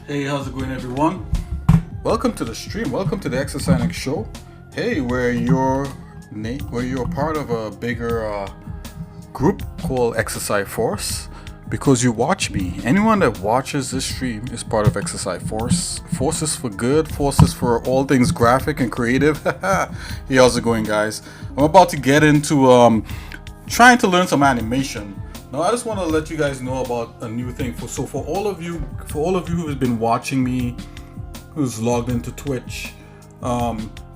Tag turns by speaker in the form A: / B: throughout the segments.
A: Hey, how's it going, everyone? Welcome to the stream. Welcome to the Exercising Show. Hey, where you're part of a bigger group called Exercise Force because you watch me. Anyone that watches this stream is part of Exercise Force. Forces for good, forces for all things graphic and creative. Hey, how's it going, guys? I'm about to get into trying to learn some animation. Now, I just want to let you guys know about a new thing. For all of you who have been watching me, who's logged into Twitch,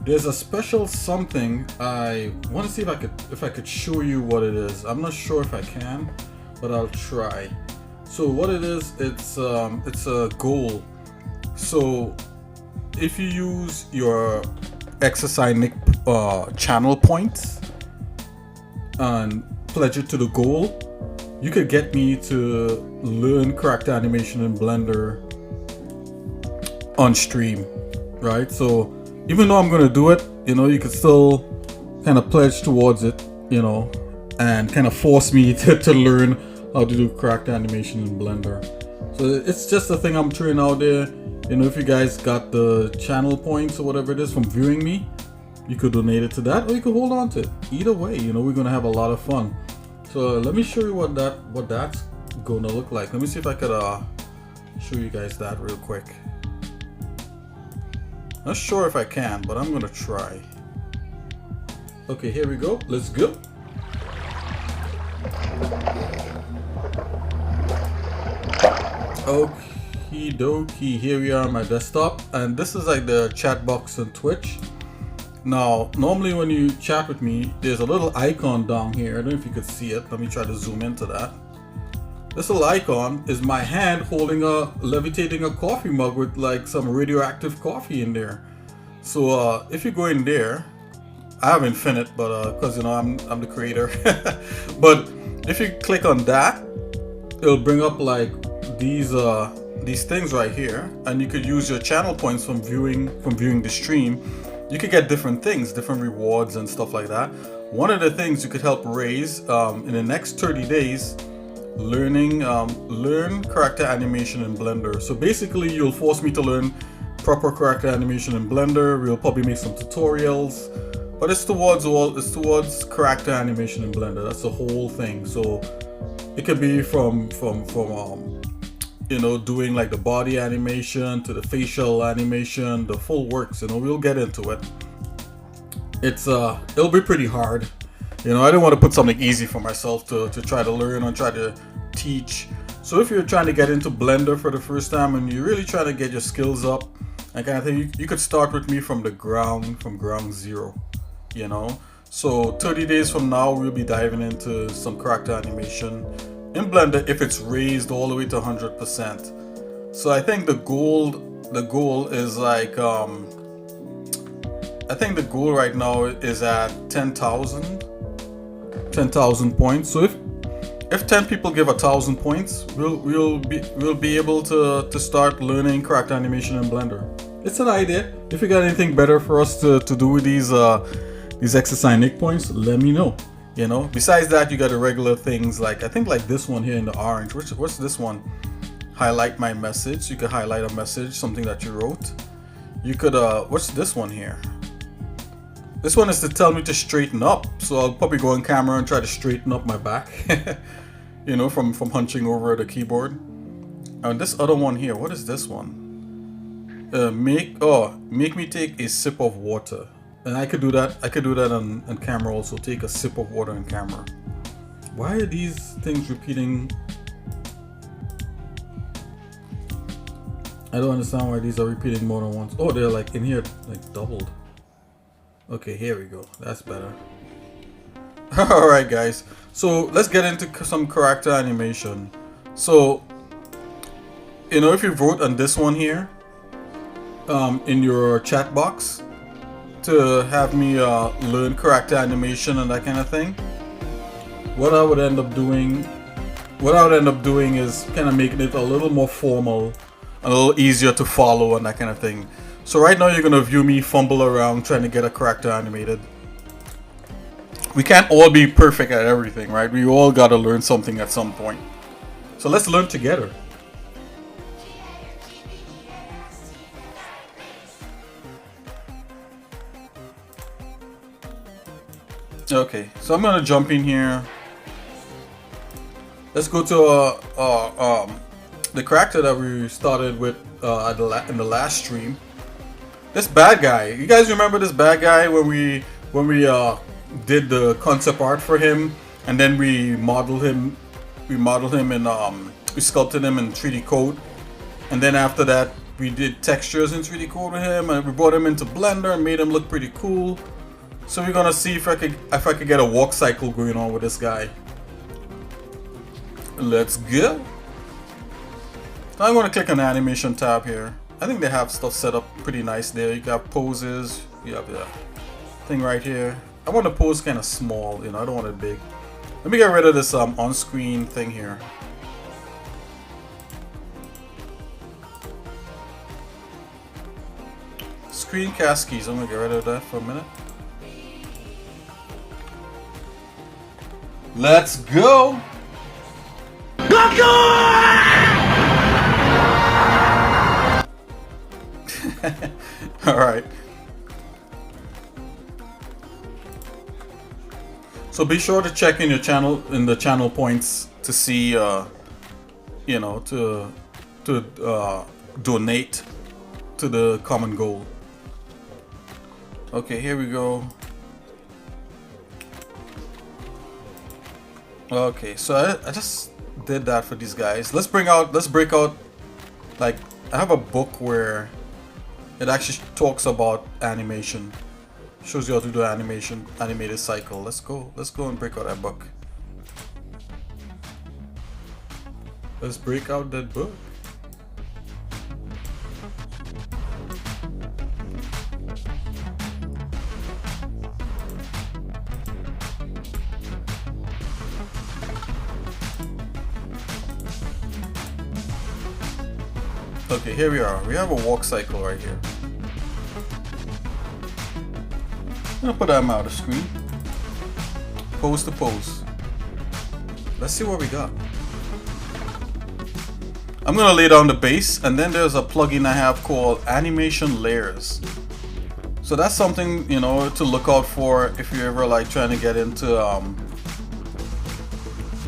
A: there's a special something. I want to see if I could show you what it is. I'm not sure if I can, but I'll try. So what it is, it's a goal. So if you use your Exercise Nick channel points and pledge it to the goal, you could get me to learn character animation in Blender on stream, right? So even though I'm gonna do it, you could still kind of pledge towards it, and kind of force me to learn how to do character animation in Blender. So it's just a thing I'm trying out there. If you guys got the channel points or whatever it is from viewing me, you could donate it to that, or you could hold on to it. Either way, we're gonna have a lot of fun. So let me show you what that's gonna look like. Let me see if I could show you guys that real quick. Not sure if I can, but I'm gonna try. Okay, here we go. Let's go. Okie dokie, here we are on my desktop, and this is like the chat box on Twitch. Now, normally when you chat with me, there's a little icon down here. I don't know if you could see it. Let me try to zoom into that. This little icon is my hand levitating a coffee mug with like some radioactive coffee in there. So if you go in there, I have infinite, but because I'm the creator. But if you click on that, it'll bring up like these things right here, and you could use your channel points from viewing the stream. You could get different things, different rewards and stuff like that. One of the things you could help raise in the next 30 days, learn character animation in Blender. So basically, you'll force me to learn proper character animation in Blender. We'll probably make some tutorials, but it's towards character animation in Blender. That's the whole thing. So it could be from doing like the body animation to the facial animation, the full works. We'll get into it. It'll be pretty hard. I don't want to put something easy for myself to try to learn and try to teach. So if you're trying to get into Blender for the first time and you're really trying to get your skills up, that kind of thing, you could start with me from ground zero. So 30 days from now, we'll be diving into some character animation in Blender if it's raised all the way to 100%. So I think the goal is like I think the goal right now is at 10,000 points. So if 10 people give 1,000 points, we'll be able to start learning character animation in Blender. It's an idea. If you got anything better for us to do with these exercise Nick points, let me know. Besides that, you got the regular things like I think like this one here in the orange. What's this one? Highlight my message. You could highlight a message, something that you wrote. You could what's this one here? This one is to tell me to straighten up. So I'll probably go on camera and try to straighten up my back. From hunching over the keyboard. And this other one here, what is this one? Make me take a sip of water. And I could do that. I could do that on camera also. Take a sip of water on camera. Why are these things repeating? I don't understand why these are repeating more than once. Oh, they're like in here, like doubled. Okay, here we go. That's better. Alright, guys. So let's get into some character animation. So, if you vote on this one here, in your chat box, to have me learn character animation and that kind of thing, what I would end up doing is kind of making it a little more formal, a little easier to follow and that kind of thing. So right now you're gonna view me fumble around trying to get a character animated. We can't all be perfect at everything, right? We all gotta learn something at some point. So let's learn together. Okay, so I'm gonna jump in here. Let's go to the character that we started with in the last stream. This bad guy. You guys remember this bad guy when we did the concept art for him, and then we modeled him. We modeled him and we sculpted him in 3D code, and then after that we did textures in 3D code with him, and we brought him into Blender and made him look pretty cool. So we're gonna see if I could get a walk cycle going on with this guy. Let's go. So I'm gonna click on the animation tab here. I think they have stuff set up pretty nice there. You got poses. You have the thing right here. I want the pose kind of small, you know. I don't want it big. Let me get rid of this on-screen thing here. Screencast keys. I'm gonna get rid of that for a minute. Let's go. All right. So be sure to check in your channel the channel points to see, you know, to donate to the common goal. Okay, here we go. Okay, so I just did that for these guys. Let's break out. Like, I have a book where it actually talks about animation. Shows you how to do animated cycle. Let's go and break out that book. Let's break out that book. Okay, here we are. We have a walk cycle right here. I'm gonna put that out of screen. Pose to pose. Let's see what we got. I'm gonna lay down the base, and then there's a plugin I have called Animation Layers. So that's something, you know, to look out for if you're ever like trying to get into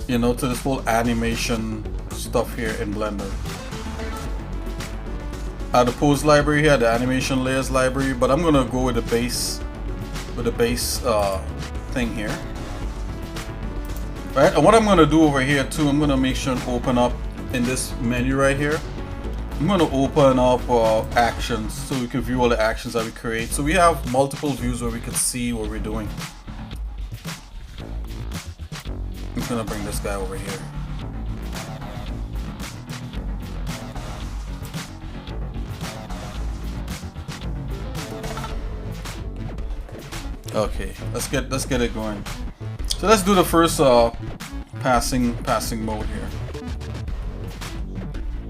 A: you know, to this whole animation stuff here in Blender. I have the pose library here, the animation layers library, but I'm gonna go with the base thing here. Right, and what I'm gonna do over here too, I'm gonna make sure and open up in this menu right here. I'm gonna open up actions so we can view all the actions that we create. So we have multiple views where we can see what we're doing. I'm gonna bring this guy over here. Okay, let's get it going. So let's do the first passing mode here.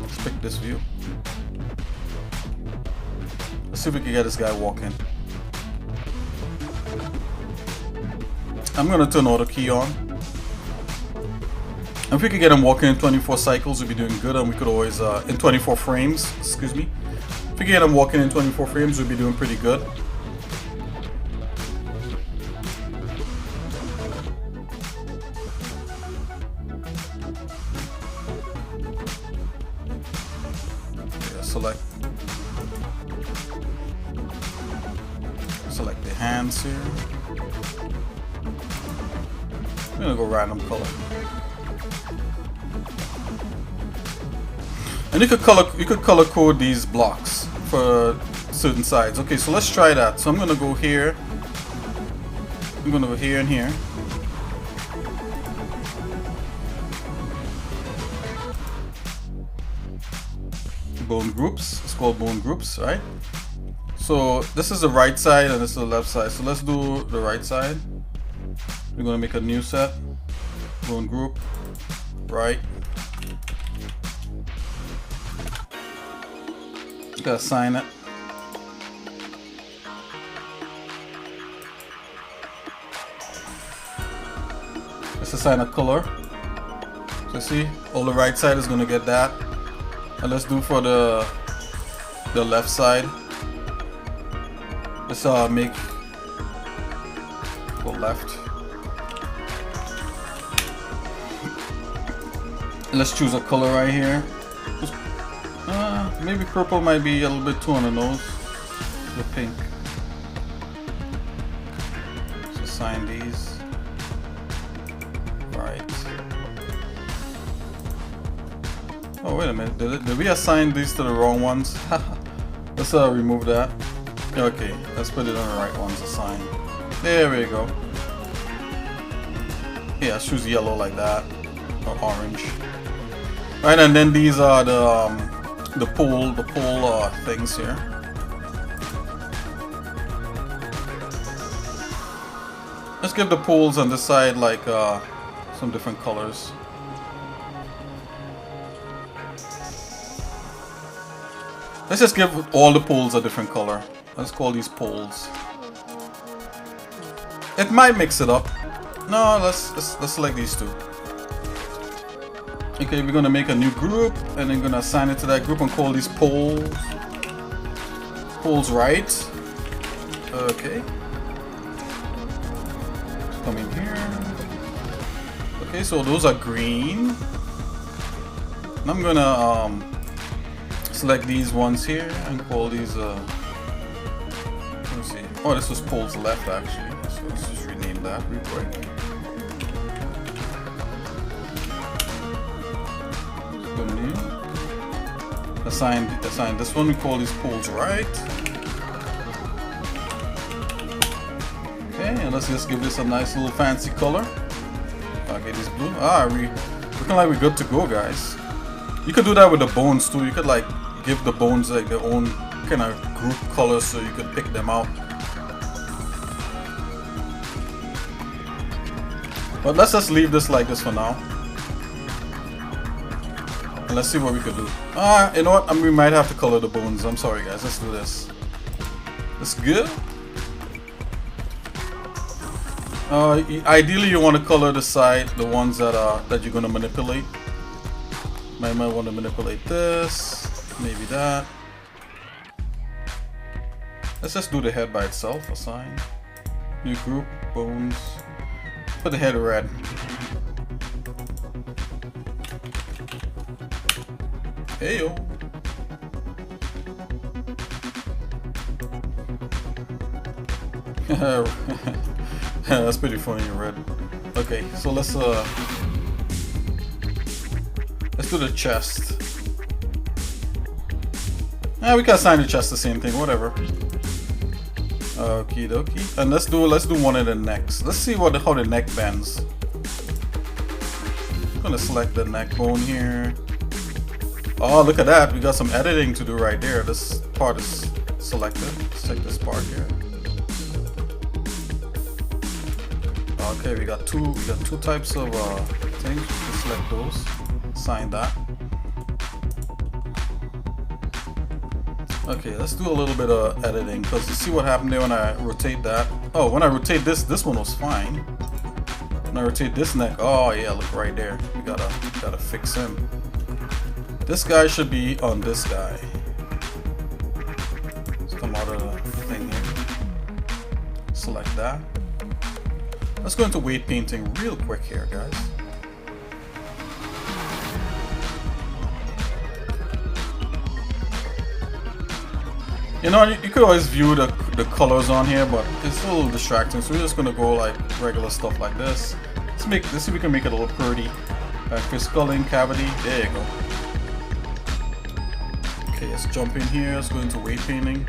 A: Let's pick this view. Let's see if we can get this guy walking. I'm gonna turn auto key on. And if we could get him walking in 24 cycles, we'd be doing good, and we could always in 24 frames, excuse me. If we could get him walking in 24 frames, we'd be doing pretty good. Select the hands here. I'm gonna go random color. And you could color code these blocks for certain sides. Okay, so let's try that. So I'm gonna go here. I'm gonna go here and here. Bone groups. It's called bone groups, right? So this is the right side and this is the left side. So let's do the right side. We're gonna make a new set. Bone group. Right. Gotta assign it. Let's assign a color. So see, all the right side is gonna get that. And let's do for the left side. Let's make go left. Let's choose a color right here. Maybe purple might be a little bit too on the nose. The pink. Let's assign these. Right. Oh, wait a minute. Did we assign these to the wrong ones? Let's remove that. Okay, let's put it on the right ones assigned. There we go. Yeah, let's choose yellow like that. Or orange. Right, and then these are the pole things here. Let's give the poles on this side like some different colors. Let's just give all the poles a different color. Let's call these poles. It might mix it up. No, let's select these two. Okay, we're gonna make a new group and then gonna assign it to that group and call these poles. Poles right. Okay. Come in here. Okay, so those are green. And I'm gonna select these ones here and call these let me see. Oh, this was poles left actually. So let's just rename that real quick. Assign this one, we call these poles right. Okay, and let's just give this a nice little fancy color. Okay, this blue. Looking like we're good to go, guys. You could do that with the bones too. You could like give the bones like their own kind of group colors so you could pick them out. But let's just leave this like this for now. And let's see what we could do. You know what? We might have to color the bones. I'm sorry, guys. Let's do this. That's good. Ideally, you want to color the side, the ones that you're gonna manipulate. Might want to manipulate this, maybe that. Let's just do the head by itself. Assign new group bones. Put the head red. Heyo. That's pretty funny, red. Okay, so let's do the chest. We can assign the chest the same thing, whatever. Okie dokie. And let's do one of the necks. Let's see how the neck bends. I'm gonna select the neck bone here. Oh, look at that. We got some editing to do right there. This part is selected. Let's take this part here. Okay, we got two types of things. We can select those. Assign that. Okay, let's do a little bit of editing because you see what happened there when I rotate that. Oh, when I rotate this one was fine. When I rotate this neck, oh yeah, look right there. We gotta fix him. This guy should be on this guy. Let's come out of the thing here. Select that. Let's go into weight painting real quick here, guys. You know, you could always view the colors on here, but it's a little distracting. So we're just gonna go like regular stuff like this. Let's see if we can make it a little pretty. Sculpting cavity. There you go. Okay, let's jump in here. Let's go into weight painting.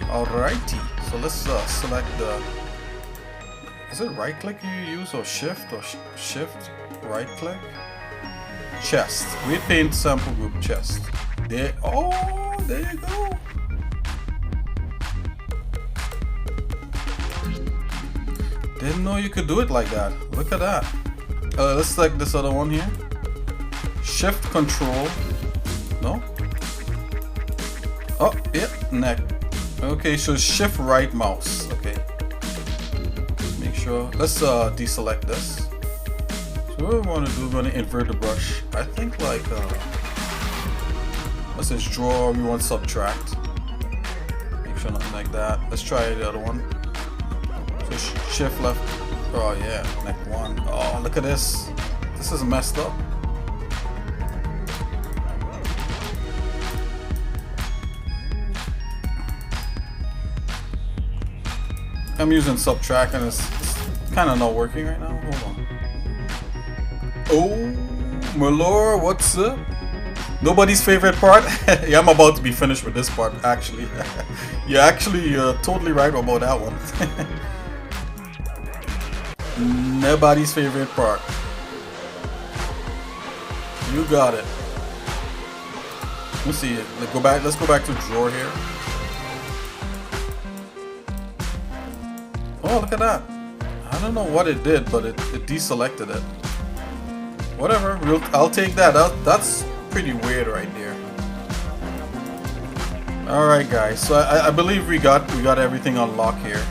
A: Alrighty. So let's select the. Is it right click you use or shift shift right click? Chest. Weight paint sample group chest. There. Oh, there you go. Didn't know you could do it like that. Look at that. Let's select this other one here. Shift control. No? Oh, yeah, neck. Okay, so shift right mouse. Okay. Make sure. Let's deselect this. So what we want to do, we're going to invert the brush. I think like, let's just draw, we want subtract. Make sure nothing like that. Let's try the other one. So shift left. Oh yeah, neck one. Oh, look at this. This is messed up. I'm using subtract and it's kind of not working right now. Hold on. Oh, Merlor, what's up? Nobody's favorite part? Yeah, I'm about to be finished with this part, actually. You're totally right about that one. Nobody's favorite part. You got it. Let's see. Let's go back to drawer here. Oh, look at that. I don't know what it did, but it deselected it. Whatever. I'll take that. That's pretty weird right there. All right, guys. So I believe we got everything unlocked here.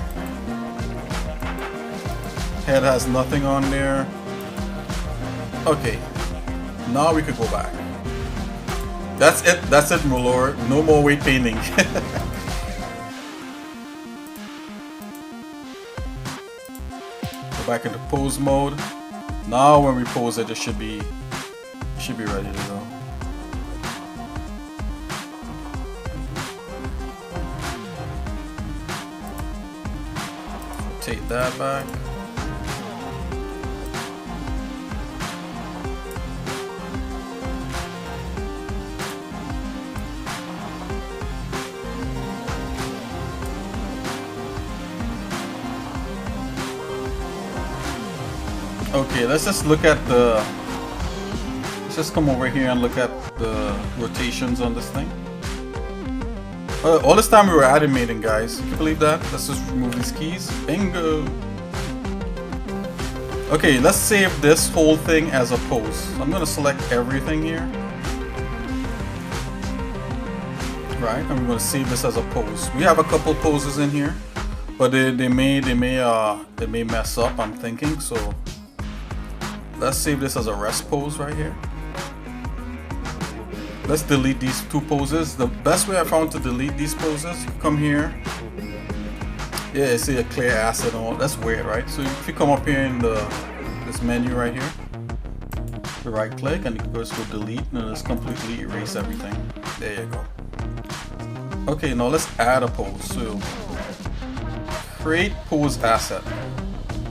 A: Head has nothing on there. Okay. Now we could go back. That's it, my lord. No more weight painting. Go back into pose mode. Now when we pose it, it should be ready to go. Take that back. Okay, let's just look at the... Let's just come over here and look at the rotations on this thing. All this time we were animating, guys. Can you believe that? Let's just remove these keys. Bingo! Okay, let's save this whole thing as a pose. I'm gonna select everything here. Right, I'm gonna save this as a pose. We have a couple poses in here, but they may mess up, I'm thinking, so let's save this as a rest pose right here. Let's delete these two poses. The best way I found to delete these poses, you come here. Yeah, see a clear asset and all. That's weird, right? So if you come up here in this menu right here, you right click and you can just go delete and it'll just completely erase everything. There you go. Okay, now let's add a pose. So create pose asset.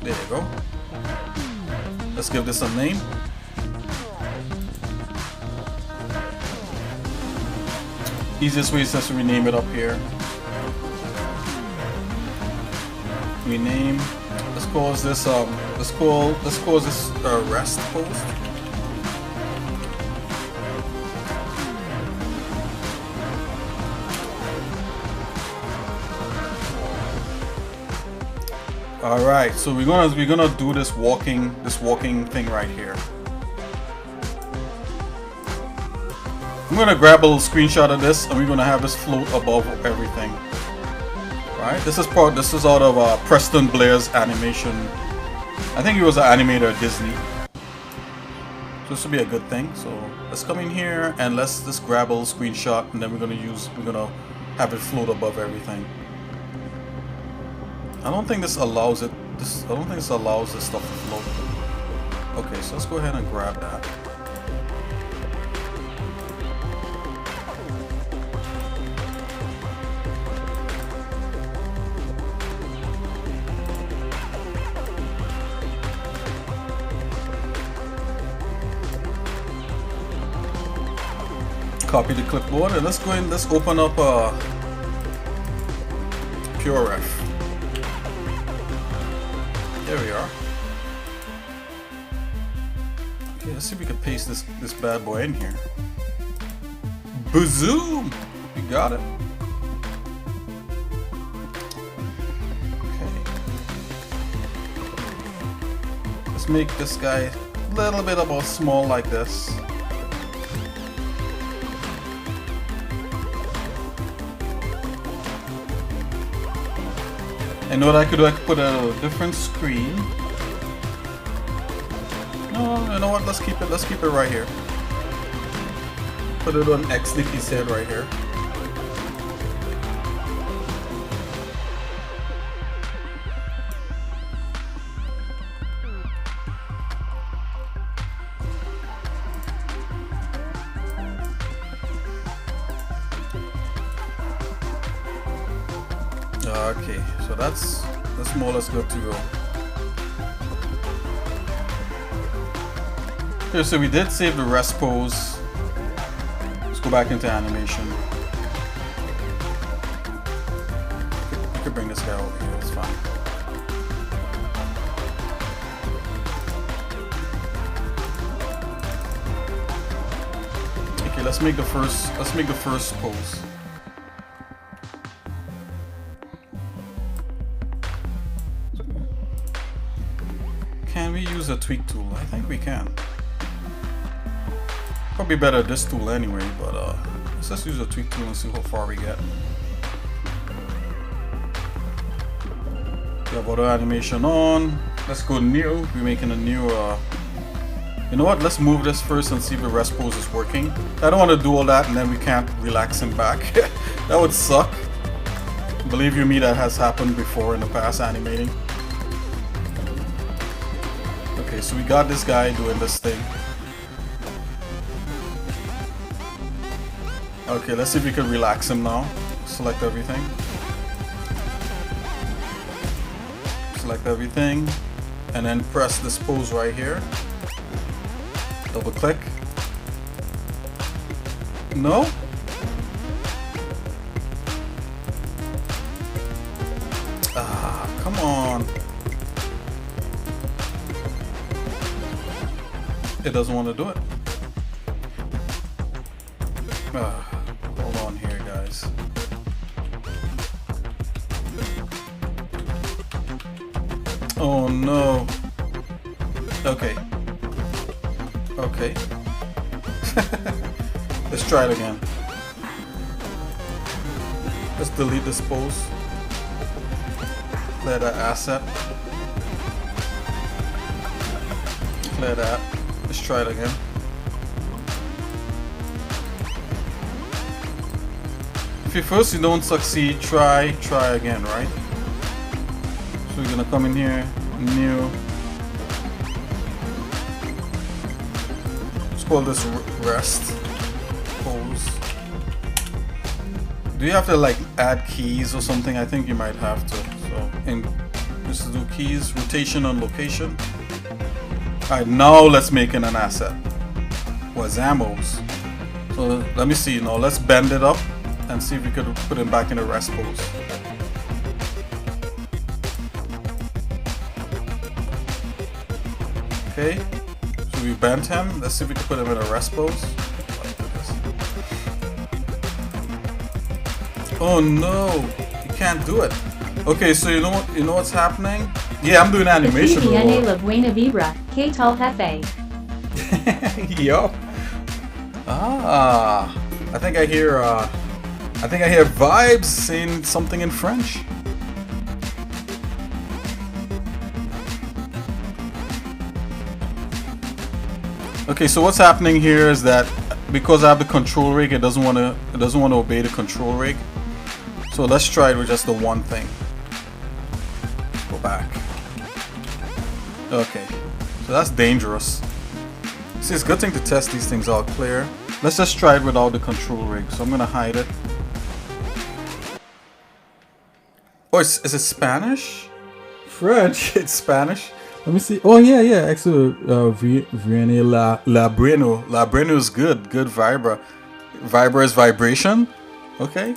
A: There you go. Let's give this a name. Easiest way is just to rename it up here. Rename. Let's call this rest pose. All right, so we're gonna do this walking thing right here. I'm gonna grab a little screenshot of this, and we're gonna have this float above everything. Right? This is out of Preston Blair's animation. I think he was an animator at Disney. So this will be a good thing. So let's come in here and let's just grab a little screenshot, and then we're gonna have it float above everything. I don't think this allows it. I don't think this allows this stuff to float. Okay, so let's go ahead and grab that. Copy the clipboard and let's go in. Let's open up PureRef. There we are. Okay, let's see if we can paste this bad boy in here. Bazoom! We got it. Okay. Let's make this guy a little bit about small like this. And what I could do, I could put a different screen. No, you know what? Let's keep it right here. Put it on X Nicky's head right here. Okay, so that's That's more or less good to go. Okay, so we did save the rest pose. Let's go back into animation. We could bring this guy over here, it's fine. Okay, let's make the first pose. Can we use a tweak tool? I think we can. Probably better this tool anyway, but let's just use a tweak tool and see how far we get. We have auto animation on. Let's go new. We're making a new you know what, let's move this first and see if the rest pose is working. I don't want to do all that and then we can't relax him back. That would suck. Believe you me, that has happened before in the past animating. Okay, so we got this guy doing this thing. Okay, let's see if we can relax him now. Select everything. Select everything. And then press this pose right here. Double click. No? Ah, come on. It doesn't want to do it. Hold on here, guys. Oh no. Okay. Okay. Let's try it again. Let's delete this pose. Clear that asset. Clear that. Let's try it again. If you first you don't succeed, try again, right? So we're gonna come in here, new. Let's call this rest pose. Do you have to like add keys or something? I think you might have to. So, and just to do keys, rotation on location. Alright, now let's make it an asset. Wazamos. So let me see now. Let's bend it up and see if we could put him back in a rest pose. Okay, so we bent him. Let's see if we can put him in a rest pose. Oh no, you can't do it. Okay, so you know what's happening? Yeah, I'm doing animation.
B: La buena vibra, que tal jefe?
A: Yo. Ah, I think I hear vibes saying something in French. Okay, so what's happening here is that because I have the control rig, it doesn't want to obey the control rig. So let's try it with just the one thing. Go back. Okay, so that's dangerous. See, it's a good thing to test these things out clear. Let's just try it without the control rig. So I'm gonna hide it. Oh, is it Spanish? French? It's Spanish. Let me see. Oh yeah. Actually, Viene La Bueno. La Bueno is good. Good vibra. Vibra is vibration. Okay.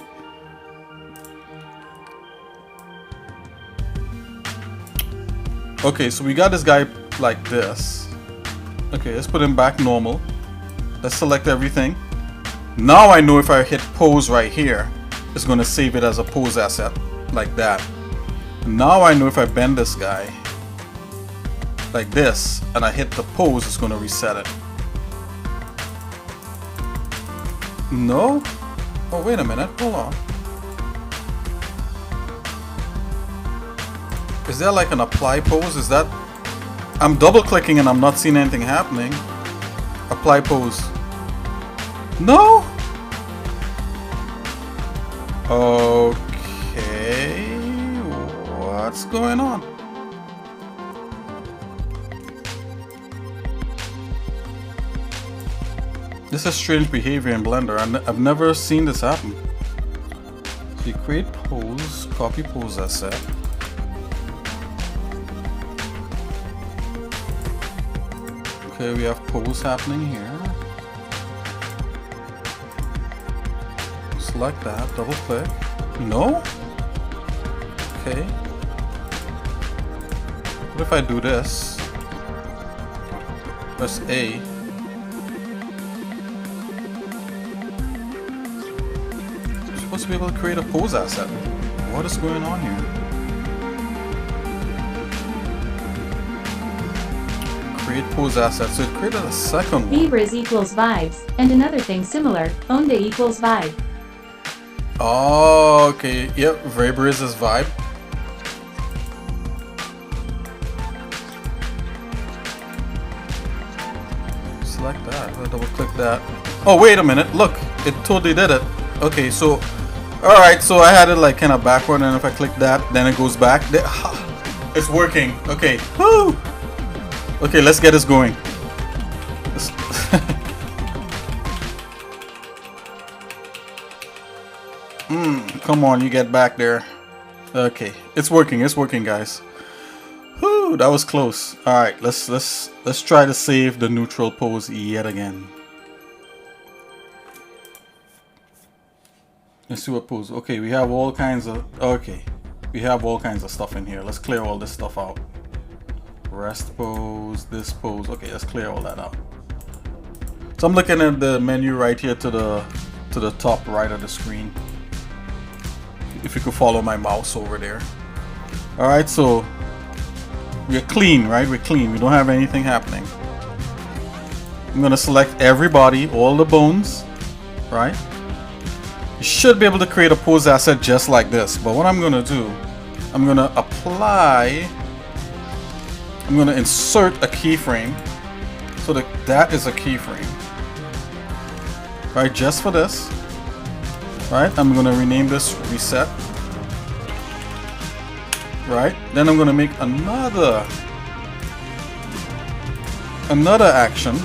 A: Okay, so we got this guy like this. Okay, let's put him back normal. Let's select everything. Now I know if I hit pose right here, it's gonna save it as a pose asset like that. Now I know if I bend this guy like this and I hit the pose, it's gonna reset it. No? Oh, wait a minute, hold on. Is there like an apply pose? Is that... I'm double clicking and I'm not seeing anything happening. Apply pose. No? Okay. What's going on? This is strange behavior in Blender. I've never seen this happen. So you create pose, copy pose asset. Okay, we have pose happening here. Select that, double click. No? Okay. What if I do this? Press A. You're supposed to be able to create a pose asset. What is going on here? Create pose asset. So it created a second one.
B: Vibras equals vibes, and another thing similar, Onda equals vibe.
A: Oh, okay. Yep, Vibras is vibe. Select that. I'll double click that. Oh, wait a minute. Look, it totally did it. Okay, so, alright, so I had it like kind of backward, and if I click that, then it goes back. It's working. Okay. Woo! Okay, let's get this going. Come on, you get back there. Okay, it's working, guys. Whew, that was close. All right, let's try to save the neutral pose yet again. Let's see what pose. Okay, we have all kinds of. Okay, we have all kinds of stuff in here. Let's clear all this stuff out. Rest pose, this pose. Okay, let's clear all that out. So I'm looking at the menu right here to the top right of the screen. If you could follow my mouse over there. Alright, so we're clean, right? We're clean. We don't have anything happening. I'm gonna select everybody, all the bones, right? You should be able to create a pose asset just like this. But what I'm gonna do, I'm gonna apply, I'm gonna insert a keyframe so that is a keyframe. Right, just for this. Right, I'm gonna rename this reset. Right, then I'm gonna make another action.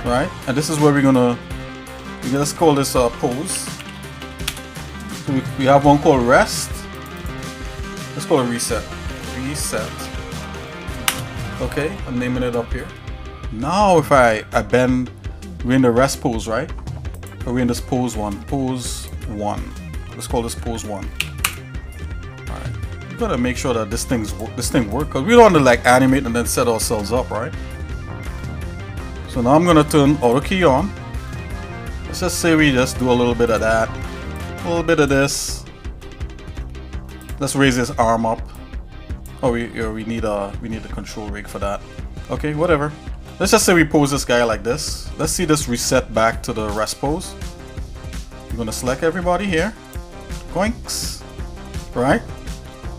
A: Right, and this is where we're gonna let's call this pose. So we have one called rest. Let's call it reset. Reset. Okay, I'm naming it up here. Now if I bend, we're in the rest pose, right? Or we're in this pose one. Pose one. Let's call this pose one. Alright. We gotta make sure that this thing works, because we don't want to like animate and then set ourselves up, right? So now I'm gonna turn auto key on. Let's just say we just do a little bit of that. A little bit of this. Let's raise this arm up. Oh, we need a control rig for that. Okay, whatever. Let's just say we pose this guy like this. Let's see this reset back to the rest pose. I'm gonna select everybody here. Goinks. Right?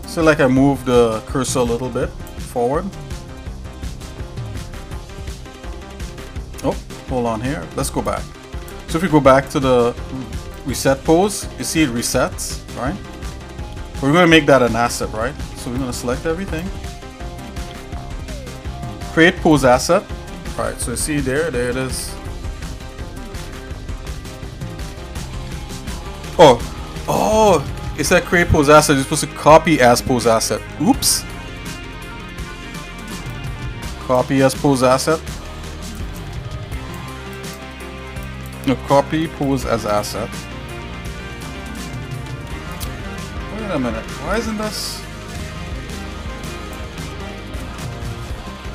A: So like I move the cursor a little bit forward. Oh, hold on here. Let's go back. So if we go back to the reset pose, you see it resets, right? We're gonna make that an asset, right? So we're gonna select everything. Create pose asset. Alright, so you see there it is. Oh, it said create pose asset. You're supposed to copy as pose asset. Oops. Copy as pose asset. No, copy pose as asset. Wait a minute. Why isn't this?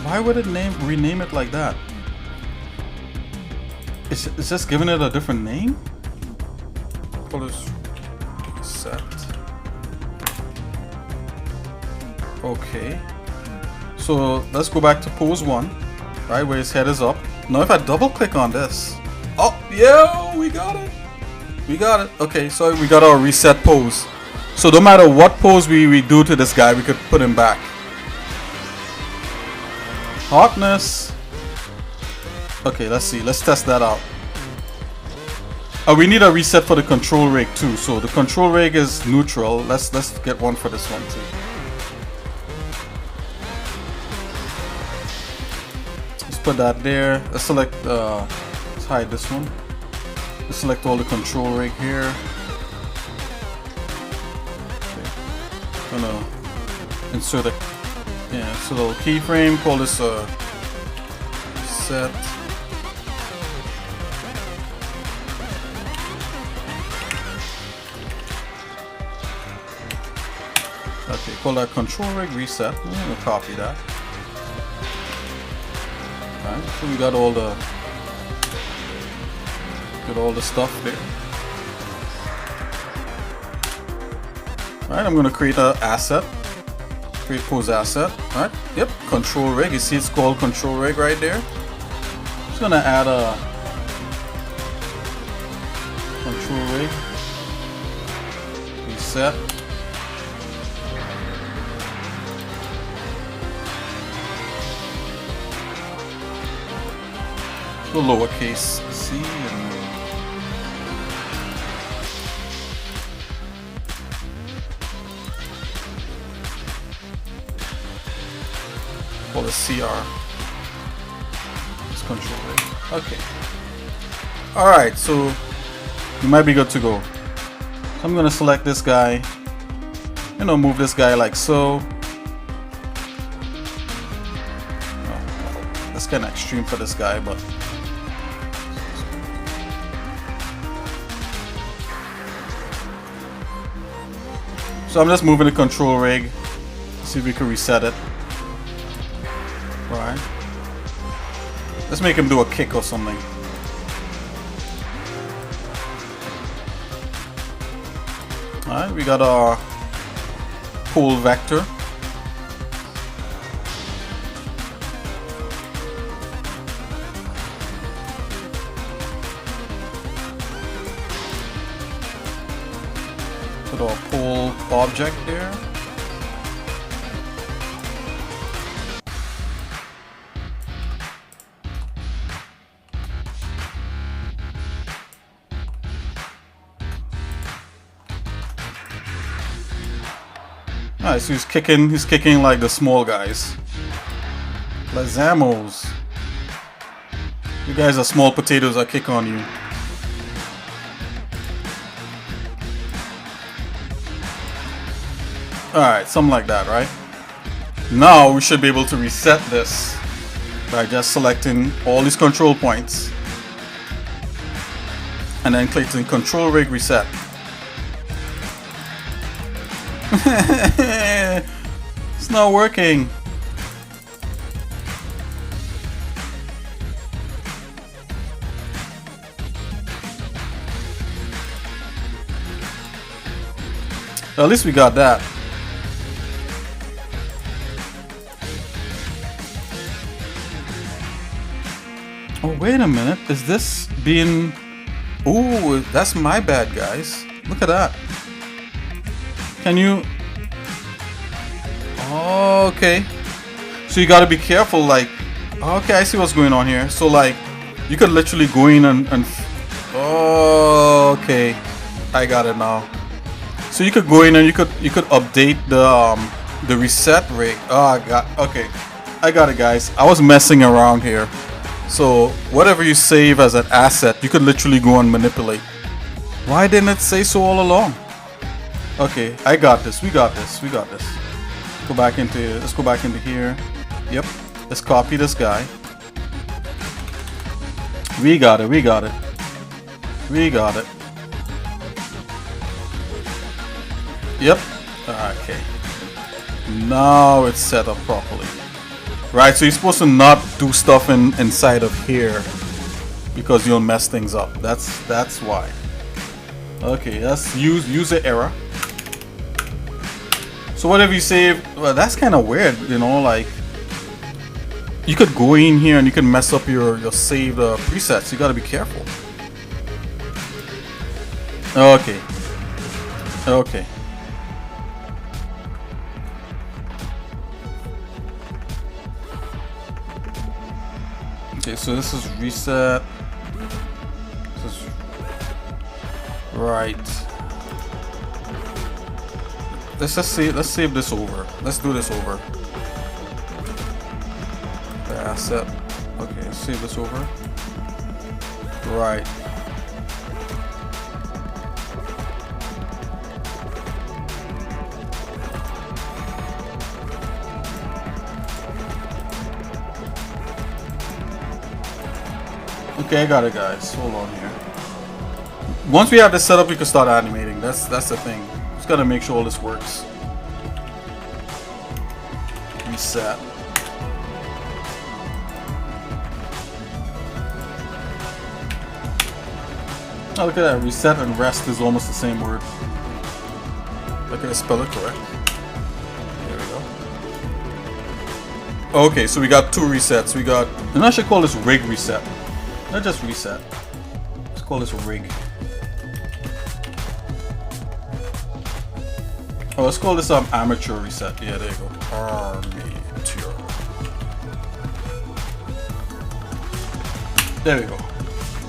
A: Why would it rename it like that? It's just giving it a different name? Call this set. Okay. So let's go back to pose one, right, where his head is up. Now if I double click on this, oh yeah, we got it. We got it. Okay, so we got our reset pose. So no matter what pose we do to this guy, we could put him back. Hotness. Okay, let's see. Let's test that out. We need a reset for the control rig too. So the control rig is neutral. Let's get one for this one too. Let's put that there. Let's select. Let's hide this one. Let's select all the control rig here. Okay. Gonna insert a. Yeah, so little keyframe, call this reset. Okay, call that control rig reset. I'm gonna copy that. Alright, so we got all the stuff there. Alright, I'm gonna create an asset. Create pose asset. Alright, yep, control rig. You see it's called control rig right there. Just gonna add a control rig. Reset. The lowercase c and call it CR. It's control rig. Okay. Alright, so you might be good to go. So I'm gonna select this guy. You know, move this guy like so. That's kind of extreme for this guy, but so I'm just moving the control rig. See if we can reset it. Right. Let's make him do a kick or something. Alright, we got our pull vector. Put our pull object there. Alright, so he's kicking like the small guys. Lazamos. You guys are small potatoes, I kick on you. Alright, something like that, right? Now we should be able to reset this by just selecting all these control points and then clicking control rig reset. It's not working. At least we got that. Oh, wait a minute. Is this being... Ooh, that's my bad, guys. Look at that. Can you... Oh, okay. So you gotta be careful, like... Okay, I see what's going on here. So, like, you could literally go in and... Oh, okay. I got it now. So you could go in and you could update the reset rig. Oh, I got it, guys. I was messing around here. So whatever you save as an asset, you could literally go and manipulate. Why didn't it say so all along? Okay, I got this. We got this. Let's go back into here. Yep. Let's copy this guy. We got it. Yep. Okay. Now it's set up properly. Right, so you're supposed to not do stuff inside of here because you'll mess things up. That's why. Okay, that's user error. So whatever you save, well, that's kind of weird, you know, like you could go in here and you can mess up your saved presets. You got to be careful. Okay. Okay, so this is reset. This is right. Let's save this over. Let's do this over. The asset. Okay, let's save this over. Right. Okay, I got it, guys. Hold on here. Once we have this set up, we can start animating. That's the thing. Just gotta make sure all this works. Reset. Oh, look at that. Reset and rest is almost the same word. Look at it, spell it correct. There we go. Okay, so we got 2 resets. We got, and I should call this rig reset. Not just reset. Let's call this rig. Oh, let's call this amateur reset. Yeah, there you go. Amateur. There we go.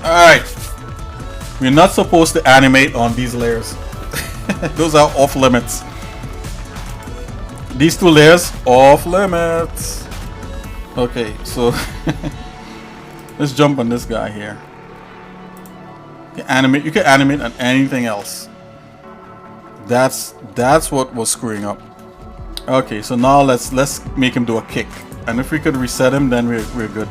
A: Alright. We're not supposed to animate on these layers. Those are off limits. These 2 layers, off limits. Okay, so let's jump on this guy here. You can animate on anything else. That's what was screwing up. Okay, so now let's make him do a kick. And if we could reset him, then we're good.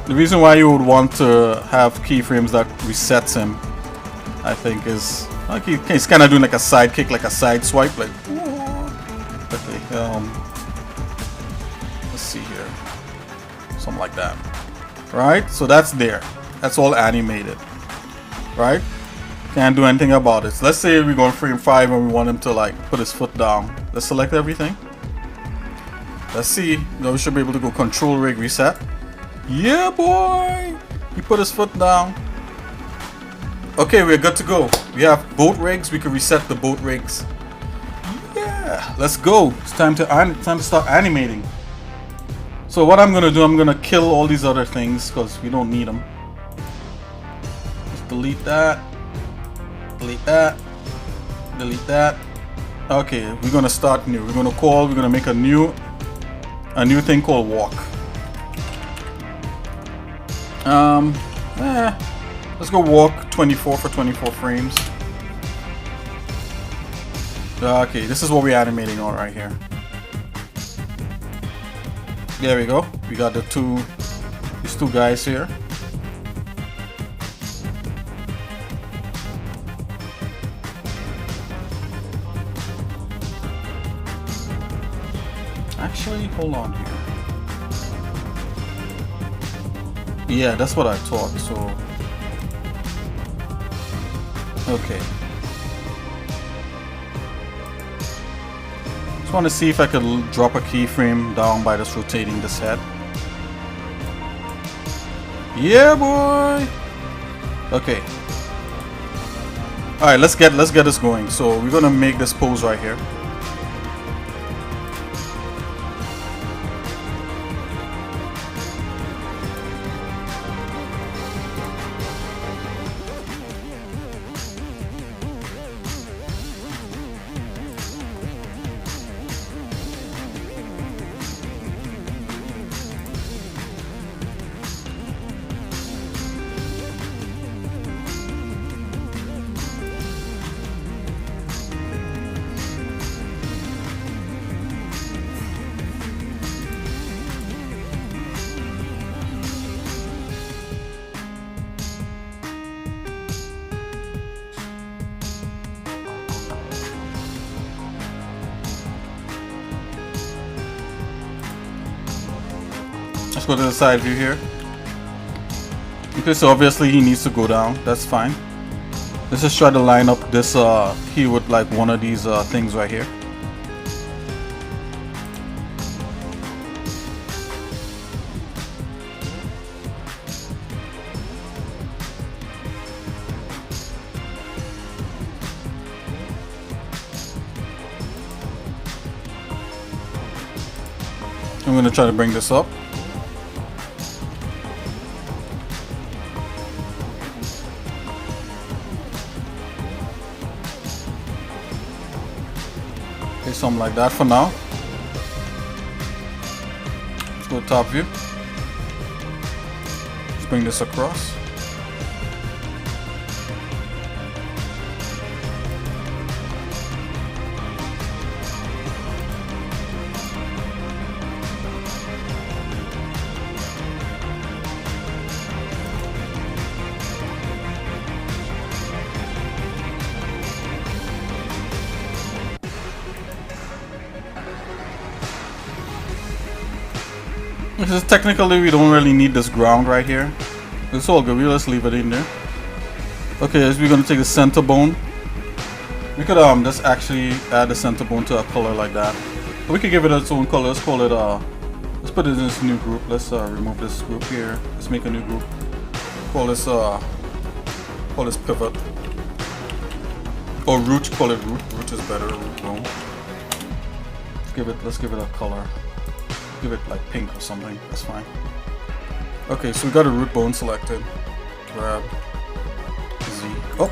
A: The reason why you would want to have keyframes that resets him, I think, is like he's kind of doing like a side kick, like a side swipe, like. Okay, let's see here, something like that, right? So that's there. That's all animated, right? Can't do anything about it. So let's say we're going frame 5 and we want him to like put his foot down. Let's select everything. Let's see. Now we should be able to go Control Rig Reset. Yeah, boy! He put his foot down. Okay, we're good to go. We have boat rigs. We can reset the boat rigs. Yeah, let's go. It's time to start animating. So what I'm gonna do, I'm gonna kill all these other things because we don't need them. Just delete that. Delete that. Delete that. Okay, we're gonna start new. We're gonna make a new thing called walk. Let's go walk 24 for 24 frames. Okay, this is what we're animating on right here. There we go. We got these 2 guys here. Actually, hold on here. Yeah, that's what I thought, so. Okay. Just want to see if I could drop a keyframe down by just rotating this head. Yeah, boy! Okay. Alright, let's get this going. So we're gonna make this pose right here. Let's go to the side view here. Okay, so obviously he needs to go down. That's fine. Let's just try to line up this key with like one of these things right here. I'm going to try to bring this up. Okay, something like that for now. Let's go top view. Let's bring this across. Because technically we don't really need this ground right here. It's all good. We'll just leave it in there. Okay, as we're gonna take the center bone. We could just actually add the center bone to a color like that. We could give it its own color. Let's call it let's put it in this new group. Let's remove this group here. Let's make a new group. Call this pivot. Or root, call it root. Root is better, root bone. Let's give it a color. Give it like pink or something, that's fine. Okay, so we got a root bone selected. Grab Z. Oh!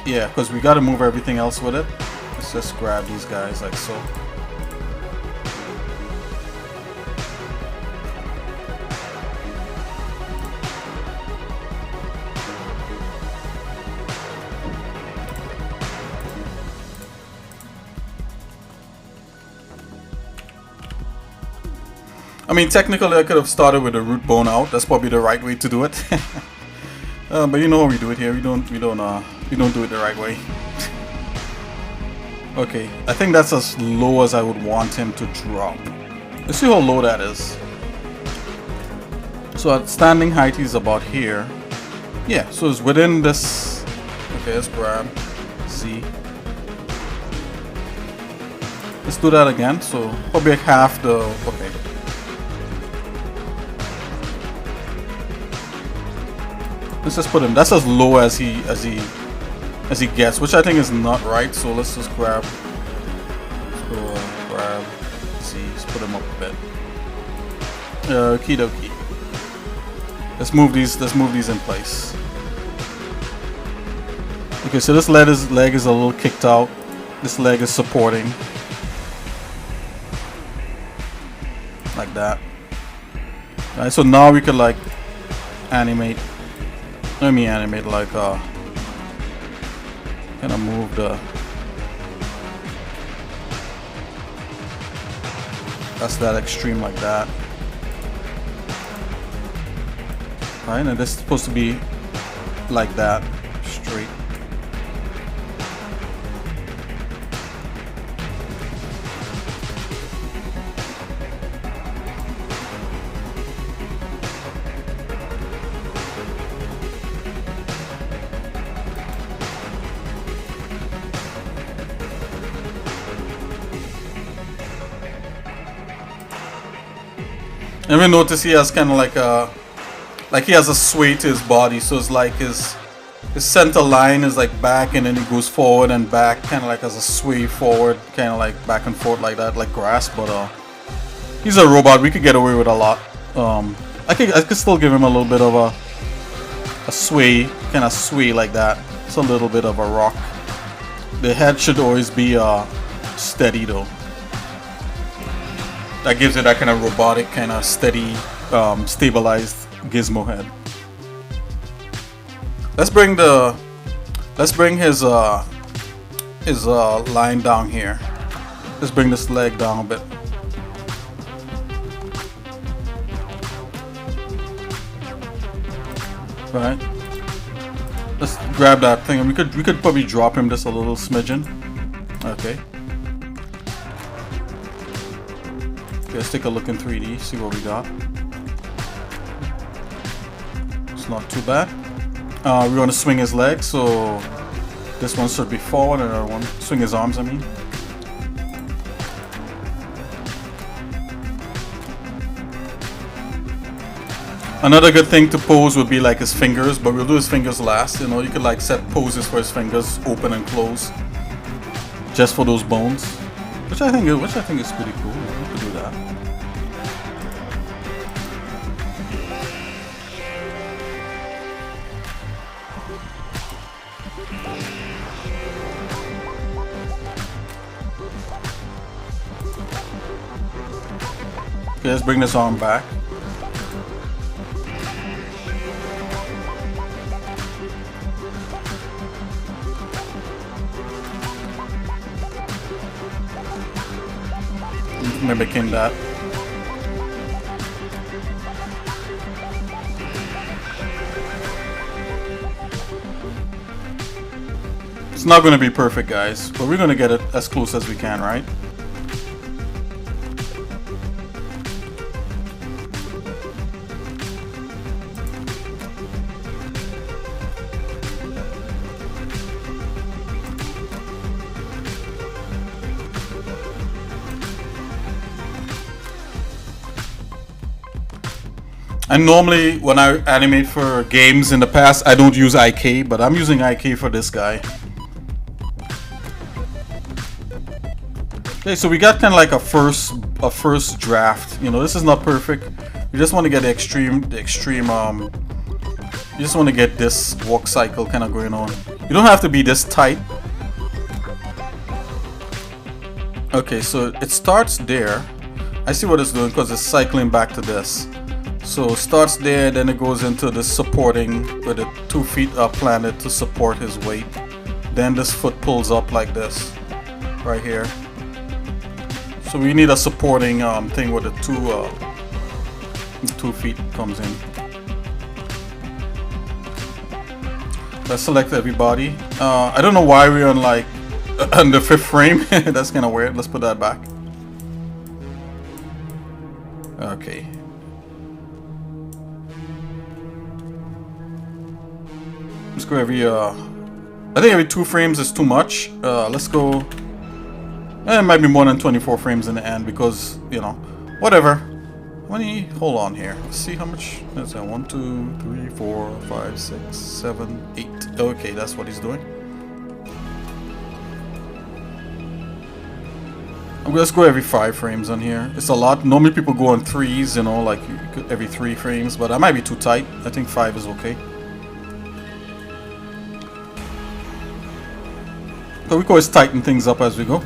A: Yeah, because we gotta move everything else with it. Let's just grab these guys like so. I mean, technically I could have started with the root bone out. That's probably the right way to do it. But you know how we do it here. We don't do it the right way. Okay, I think that's as low as I would want him to drop. Let's see how low that is. So at standing height he's about here. Yeah, so it's within this. Okay, let's grab Z. Let's do that again. So probably half the. Okay. Let's just put him. That's as low as he gets, which I think is not right. So let's just grab. Let's go grab Z. Let's put him up a bit. Okie dokie. Let's move these. Let's move these in place. Okay, so this leg is a little kicked out. This leg is supporting, like that. Alright, so now we could like animate. Let me animate like kind of move the. That's that extreme like that. Alright, and this is supposed to be like that, straight. And we notice he has kind of like he has a sway to his body, so it's like his center line is like back, and then he goes forward and back, kind of like as a sway forward, kind of like back and forth like that, like grass. But he's a robot. We could get away with a lot. I could still give him a little bit of a sway, kind of sway like that. It's a little bit of a rock. The head should always be steady though. That gives it that kind of robotic, kind of steady, stabilized gizmo head. Let's bring his line down here. Let's bring this leg down a bit. Right. Let's grab that thing, and we could probably drop him just a little smidgen. Okay. Let's take a look in 3D, see what we got. It's not too bad. We're going to swing his legs, so this one should be forward, and another one swing his arms, I mean. Another good thing to pose would be like his fingers, but we'll do his fingers last. You know, you could like set poses for his fingers, open and close, just for those bones, which I think is pretty cool. You could do that. Okay, let's bring this arm back. Mimicking that. It's not going to be perfect, guys, but we're going to get it as close as we can, right? And normally when I animate for games in the past, I don't use IK, but I'm using IK for this guy. Okay, so we got kind of like a first draft. You know, this is not perfect. We just want to get the extreme. You just want to get this walk cycle kind of going on. You don't have to be this tight. Okay, so it starts there. I see what it's doing because it's cycling back to this. So it starts there, then it goes into the supporting where the 2 feet are planted to support his weight. Then this foot pulls up like this, right here. So we need a supporting thing where the 2 feet comes in. Let's select everybody. I don't know why we're on like on the 5th frame. That's kind of weird. Let's put that back. Okay. Let's go every I think every 2 frames is too much. Let's go. It might be more than 24 frames in the end because, you know, whatever. Hold on here. Let's see how much. That's 1, 2, 3, 4, 5, 6, 7, 8. Okay, that's what he's doing. I'm gonna go every 5 frames on here. It's a lot. Normally people go on 3s, you know, like every 3 frames, but I might be too tight. I think 5 is okay. But we can always tighten things up as we go.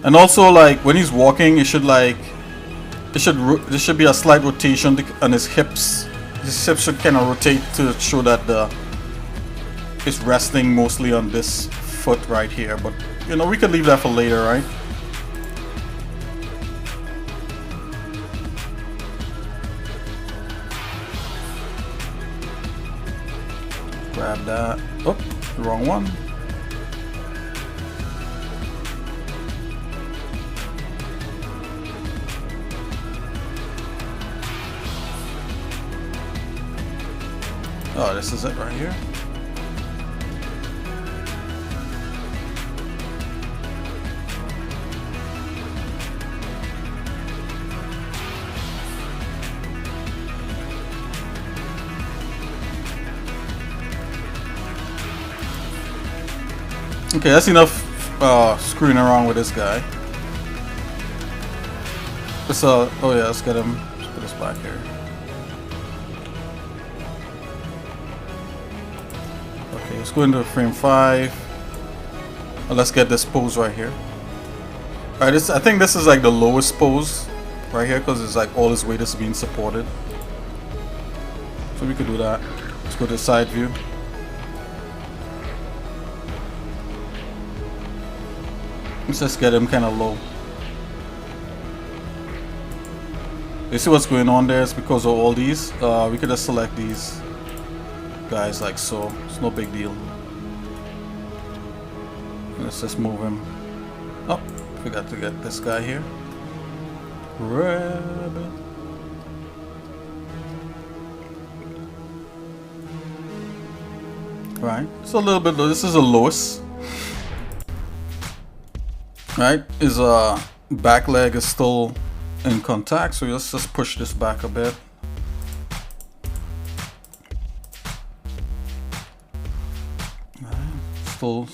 A: And also, like when he's walking, it should there should be a slight rotation on his hips. His hips should kind of rotate to show that it's resting mostly on this foot right here. But you know, we could leave that for later, right? Grab that. Oh, the wrong one. Oh, this is it right here. Okay, that's enough screwing around with this guy. Oh yeah, let's get him. Let's put this back here. Okay, let's go into frame 5. Let's get this pose right here. Alright, I think this is like the lowest pose right here because it's like all his weight is being supported. So we could do that. Let's go to the side view. Let's just get him kind of low. You see what's going on there? It's because of all these. We could just select these guys like so. It's no big deal. Let's just move him. Oh, forgot to get this guy here. Grab it. Right. It's a little bit low. This is the lowest. Right. His back leg is still in contact, so let's just push this back a bit. Right.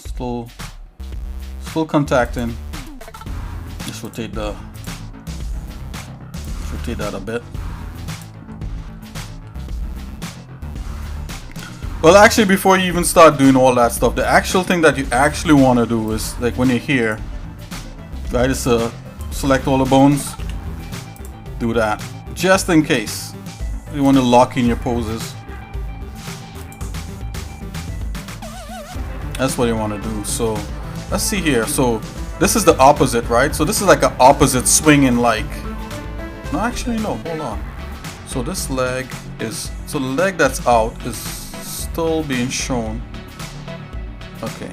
A: Still contacting. Just rotate that a bit. Well, actually, before you even start doing all that stuff, the actual thing that you actually want to do is like when you're here, right? Is select all the bones. Do that just in case you want to lock in your poses. That's what you want to do. So let's see here. So this is the opposite, right? So this is like an opposite swinging, like, no, actually no, hold on. So this leg is, so the leg that's out is still being shown. Okay.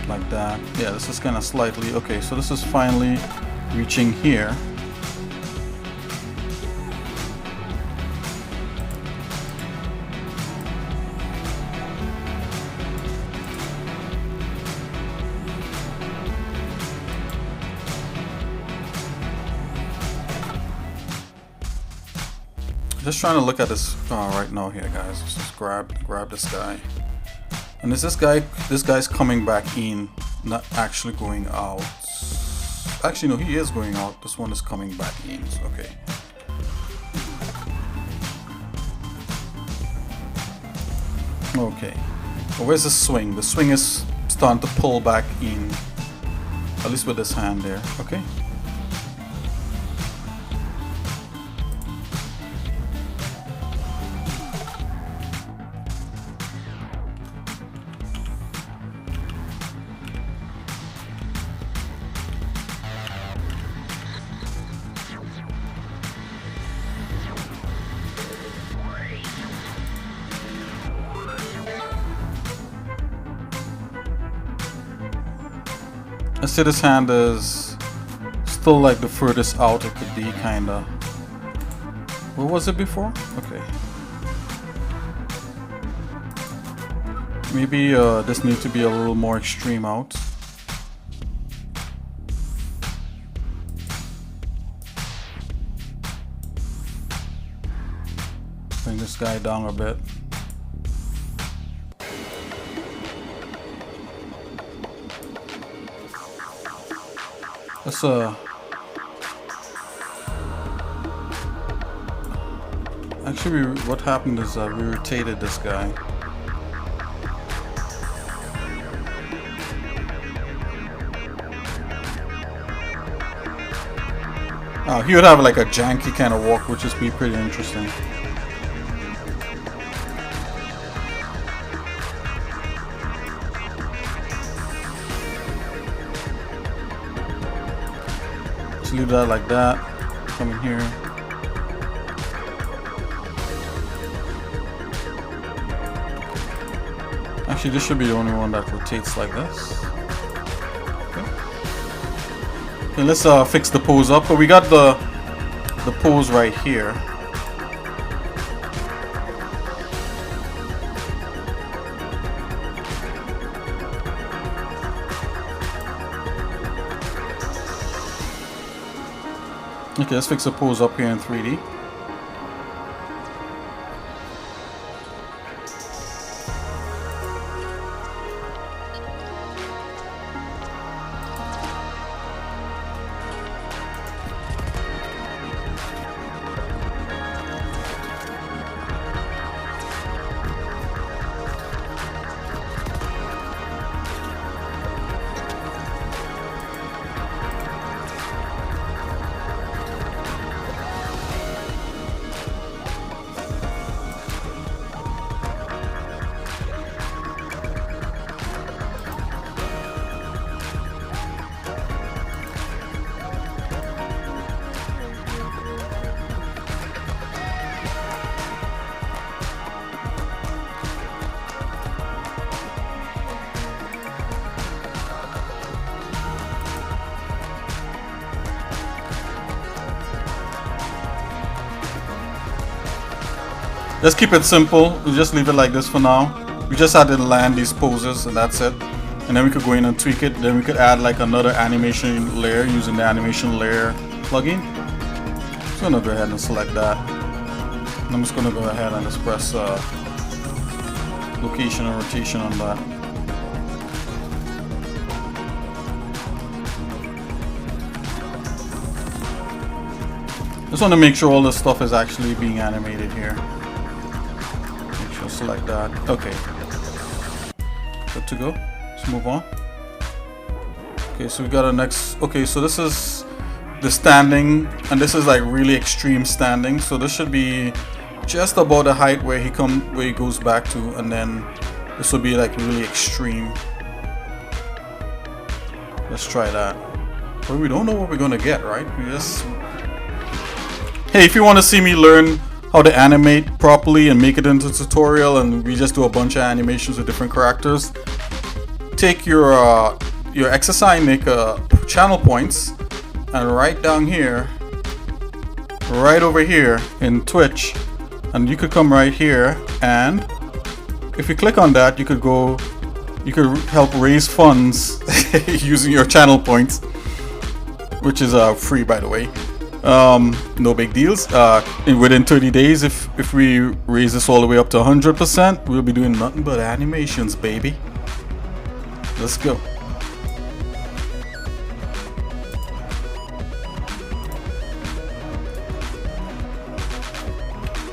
A: Like that. Yeah, this is kind of slightly, okay, so this is finally reaching here. Just trying to look at this right now here, guys. Let's just grab this guy. And is this guy's coming back in, not actually going out. Actually, no, he is going out. This one is coming back in. Okay. Okay. Well, where's the swing? The swing is starting to pull back in. At least with this hand there. Okay. I see this hand is still like the furthest out it could be, kinda. What was it before? Okay. Maybe this needs to be a little more extreme out. Bring this guy down a bit. Let's actually, what happened is we rotated this guy. He would have like a janky kind of walk, which would be pretty interesting. Just leave that like that. Come in here. Actually, this should be the only one that rotates like this. Okay, let's fix the pose up. But we got the pose right here. Okay, let's fix the pose up here in 3D. Let's keep it simple. We'll just leave it like this for now. We just had to land these poses and that's it. And then we could go in and tweak it. Then we could add like another animation layer using the animation layer plugin. So I'm gonna go ahead and select that. And I'm just gonna go ahead and just press location and rotation on that. Just want to make sure all this stuff is actually being animated here. Select that. Okay. Good to go. Let's move on. Okay, so we got a next. Okay, so this is the standing, and this is like really extreme standing. So this should be just about the height where he goes back to, and then this will be like really extreme. Let's try that. But we don't know what we're gonna get, right? We just. Hey, if you want to see me learn how to animate properly and make it into a tutorial, and we just do a bunch of animations with different characters, take your XSI, make channel points, and right down here, right over here in Twitch, and you could come right here, and if you click on that, you could help raise funds using your channel points, which is free, by the way. No big deals. Within 30 days, if we raise this all the way up to 100%, we'll be doing nothing but animations, baby. Let's go.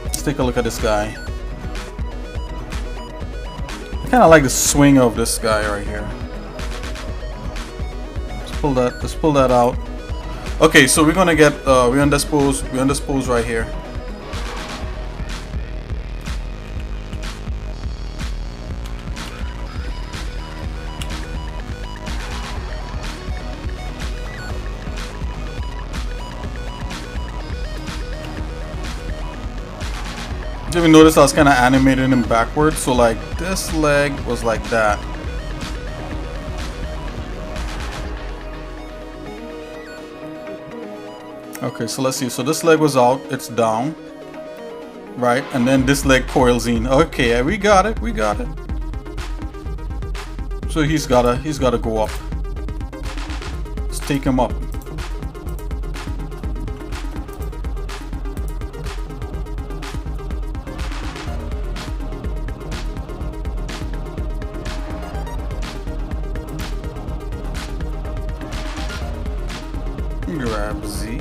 A: Let's take a look at this guy. I kind of like the swing of this guy right here. Let's pull that out. Okay, so we're gonna get we undispose right here. Did you notice I was kind of animating him backwards? So like this leg was like that. Okay, so let's see. So this leg was out, it's down, right? And then this leg coils in. Okay, we got it. So he's gotta go up. Let's take him up. Grab Z.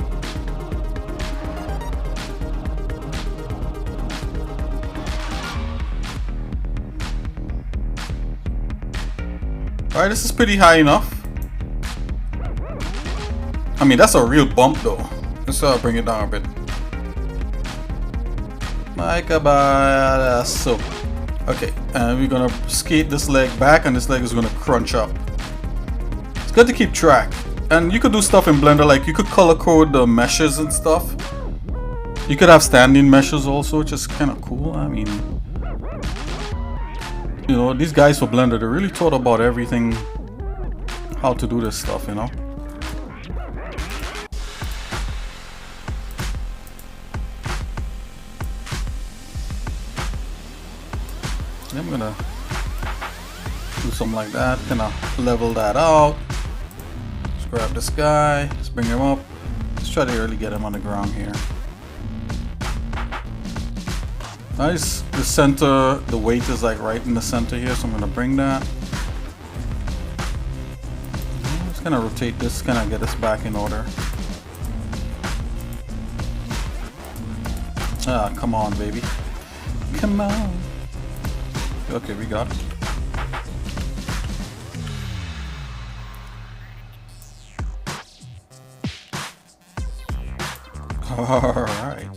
A: Alright, this is pretty high enough. I mean, that's a real bump though. Let's bring it down a bit. Like about so. Okay, and we're gonna skate this leg back and this leg is gonna crunch up. It's good to keep track. And you could do stuff in Blender, like you could color code the meshes and stuff. You could have standing meshes also, which is kind of cool. I mean, you know, these guys for Blender, they really thought about everything, how to do this stuff, you know. And I'm gonna do something like that, kind of level that out. Grab this guy, let's bring him up. Let's try to really get him on the ground here. Nice. The center, the weight is like right in the center here, so I'm gonna bring that. Just gonna rotate this, kind of get this back in order. Ah, come on, baby. Come on. Okay, we got it. Alright.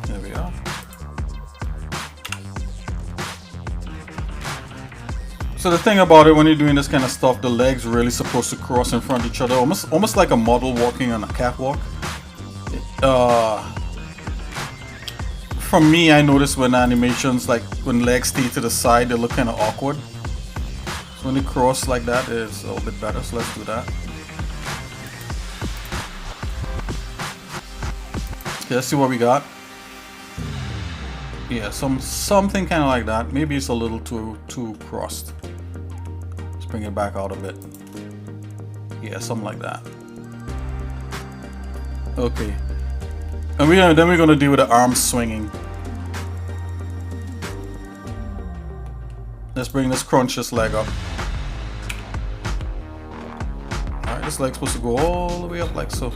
A: There we are. So the thing about it, when you're doing this kind of stuff, the legs really supposed to cross in front of each other, almost like a model walking on a catwalk. For me, I notice when animations, like when legs stay to the side, they look kind of awkward. So when they cross like that, it's a little bit better. So let's do that. Okay, let's see what we got. Yeah, something kind of like that. Maybe it's a little too crossed. Let's bring it back out a bit. Yeah, something like that. Okay. And then we're gonna deal with the arms swinging. Let's crunch this leg up. Alright, this leg's supposed to go all the way up like so.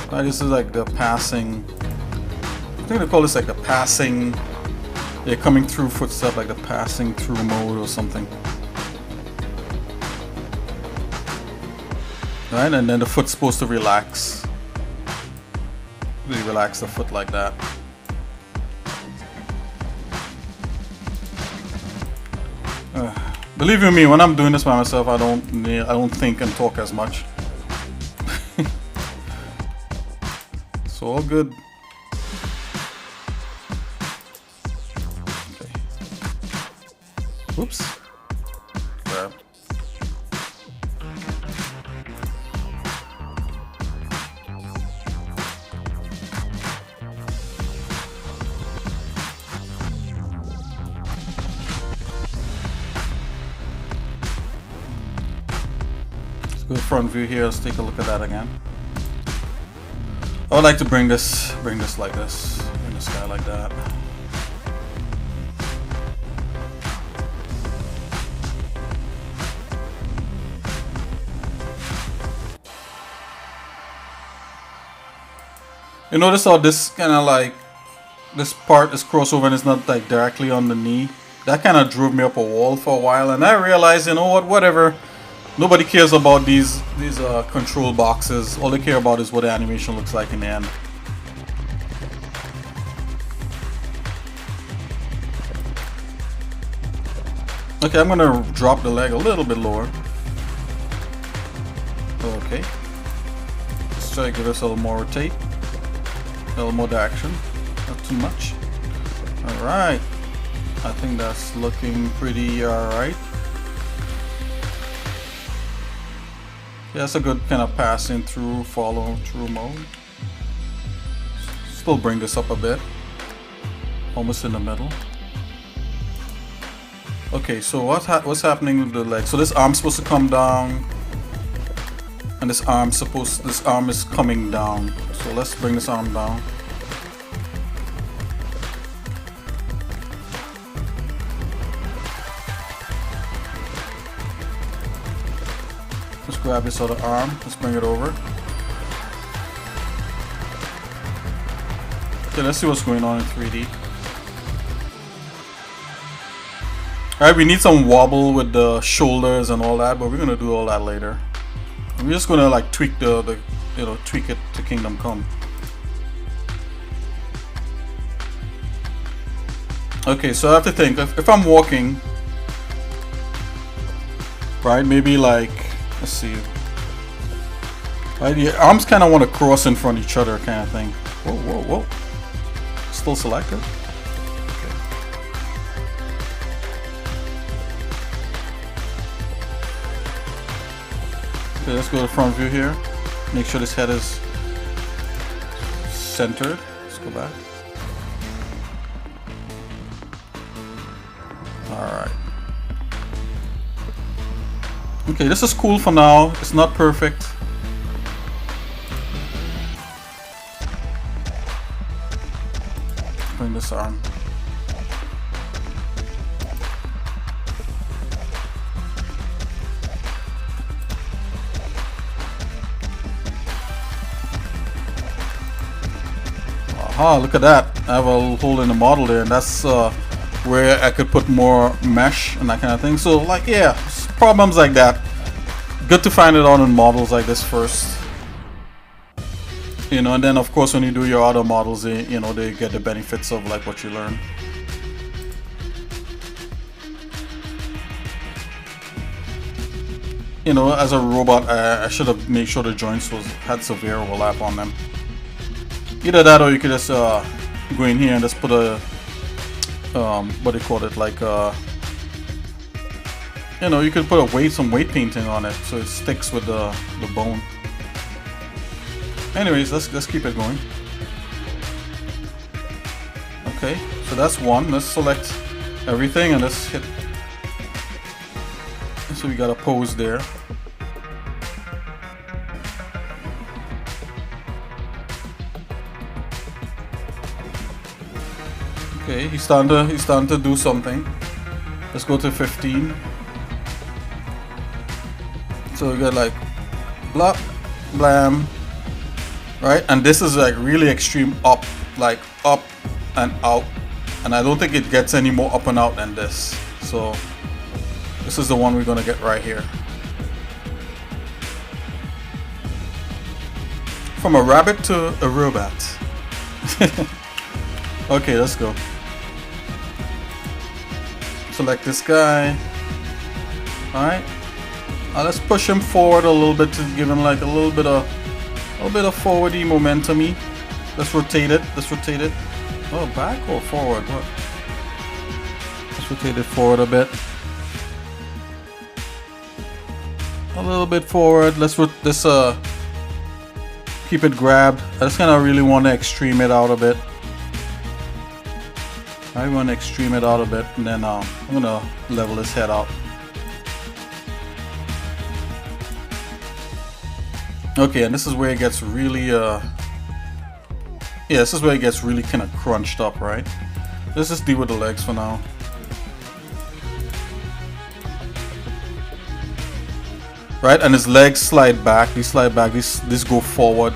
A: Alright, this is like the passing. I think they call this like the passing. Yeah, coming through footstep, like the passing through mode or something. Right, and then the foot's supposed to relax. Really relax the foot like that. Believe you me, when I'm doing this by myself, I don't think and talk as much. It's all good. Okay. Oops. Grab. go front view here. Let's take a look at that again. I would like to bring this like this, bring this guy like that. You notice how this kind of like, this part is crossover and it's not like directly on the knee. That kind of drove me up a wall for a while, and I realized, you know what, whatever. Nobody cares about these control boxes. All they care about is what the animation looks like in the end. Okay, I'm gonna drop the leg a little bit lower. Okay. Let's try to give us a little more rotate. A little more direction. Not too much. Alright. I think that's looking pretty alright. Yeah, that's a good kind of passing through, follow through mode. Still bring this up a bit. Almost in the middle. Okay, so what's happening with the leg? So this arm's supposed to come down, and this arm is coming down. So let's bring this arm down. Let's grab this other arm. Let's bring it over. Okay, let's see what's going on in 3D. Alright, we need some wobble with the shoulders and all that, but we're gonna do all that later. We're just gonna like tweak tweak it to Kingdom Come. Okay, so I have to think, if I'm walking, right, maybe like, let's see, right, your arms kind of want to cross in front of each other kind of thing. Whoa, whoa, whoa. Still selected. Okay, let's go to front view here. Make sure this head is centered. Let's go back. Alright. Okay, this is cool for now. It's not perfect. Bring this arm. Ah, look at that. I have a hole in the model there, and that's where I could put more mesh and that kind of thing. So, like, yeah, problems like that. Good to find it out in models like this first. You know, and then of course when you do your other models, they get the benefits of like what you learn. You know, as a robot, I should have made sure the joints had severe overlap on them. Either that, or you could just go in here and just put a what do you call it, like you know, you could put some weight painting on it so it sticks with the bone. Anyways, let's keep it going. Okay, so that's one. Let's select everything and let's hit. So we got a pose there. Okay, he's starting to do something. Let's go to 15. So we got like blah, blam, right? And this is like really extreme up, like up and out. And I don't think it gets any more up and out than this. So this is the one we're gonna get right here. From a rabbit to a robot. Okay, let's go. Select this guy. Alright. Let's push him forward a little bit to give him like a little bit of forwardy momentum-y. Let's rotate it. Let's rotate it. Oh, back or forward? What? Let's rotate it forward a bit. A little bit forward. Let's keep it grabbed. I just kind of really want to extreme it out a bit. I want to extreme it out a bit, and then I'm gonna level his head out. Okay, and this is where it gets really yeah, this is where it gets really kind of crunched up, right? Let's just deal with the legs for now. Right, and his legs slide back, these slide back, these go forward.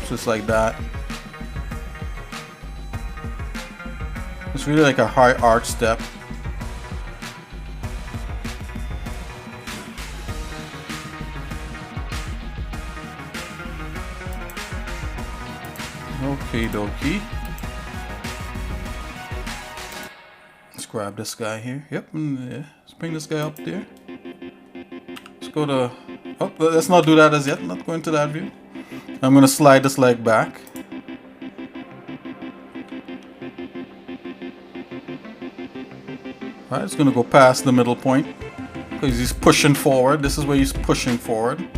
A: Just like that. It's really like a high arch step. Okie dokie. Let's grab this guy here. Yep, and let's bring this guy up there. Let's go to... Oh, let's not do that as yet. Not going to that view. I'm going to slide this leg back. Alright, it's going to go past the middle point. Because he's pushing forward. This is where he's pushing forward.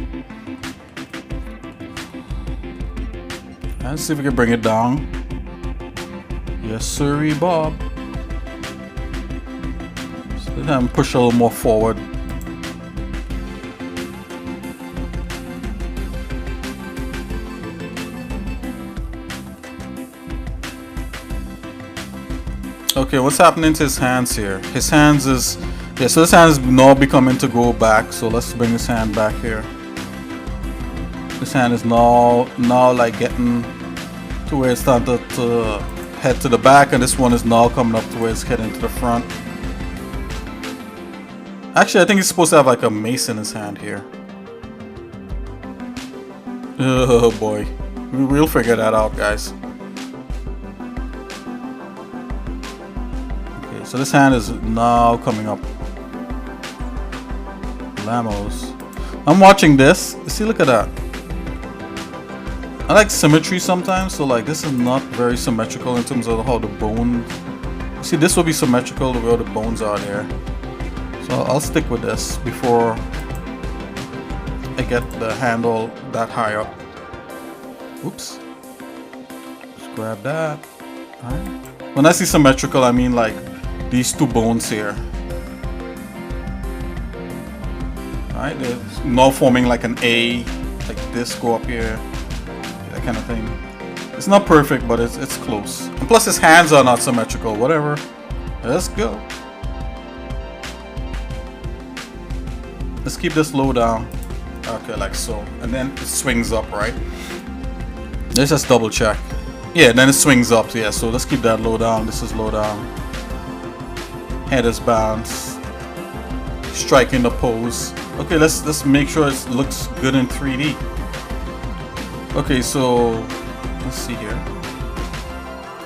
A: Let's see if we can bring it down. Yes, sirree, Bob. So then push a little more forward. Okay, what's happening to his hands here? His hands is... Yeah, so his hand is now becoming to go back. So let's bring his hand back here. This hand is now like getting to where it's starting to head to the back, and this one is now coming up to where it's heading to the front. Actually, I think he's supposed to have like a mace in his hand here. Oh boy, we'll figure that out, guys. Okay, so this hand is now coming up. Lamos. I'm watching this. See, look at that. I like symmetry sometimes, so like this is not very symmetrical in terms of how the bone... See, this will be symmetrical the way the bones are there. So I'll stick with this before I get the handle that high up. Oops. Just grab that. Alright. When I see symmetrical, I mean like these two bones here. Alright, they're now forming like an A, like this go up here. Kind of thing. It's not perfect, but it's close. And plus his hands are not symmetrical. Whatever. Let's go. Let's keep this low down. Okay, like so. And then it swings up, right? Let's just double check. Yeah, then it swings up. Yeah, so let's keep that low down. This is low down. Head is balanced. Striking the pose. Okay, let's make sure it looks good in 3D. Okay, so let's see here.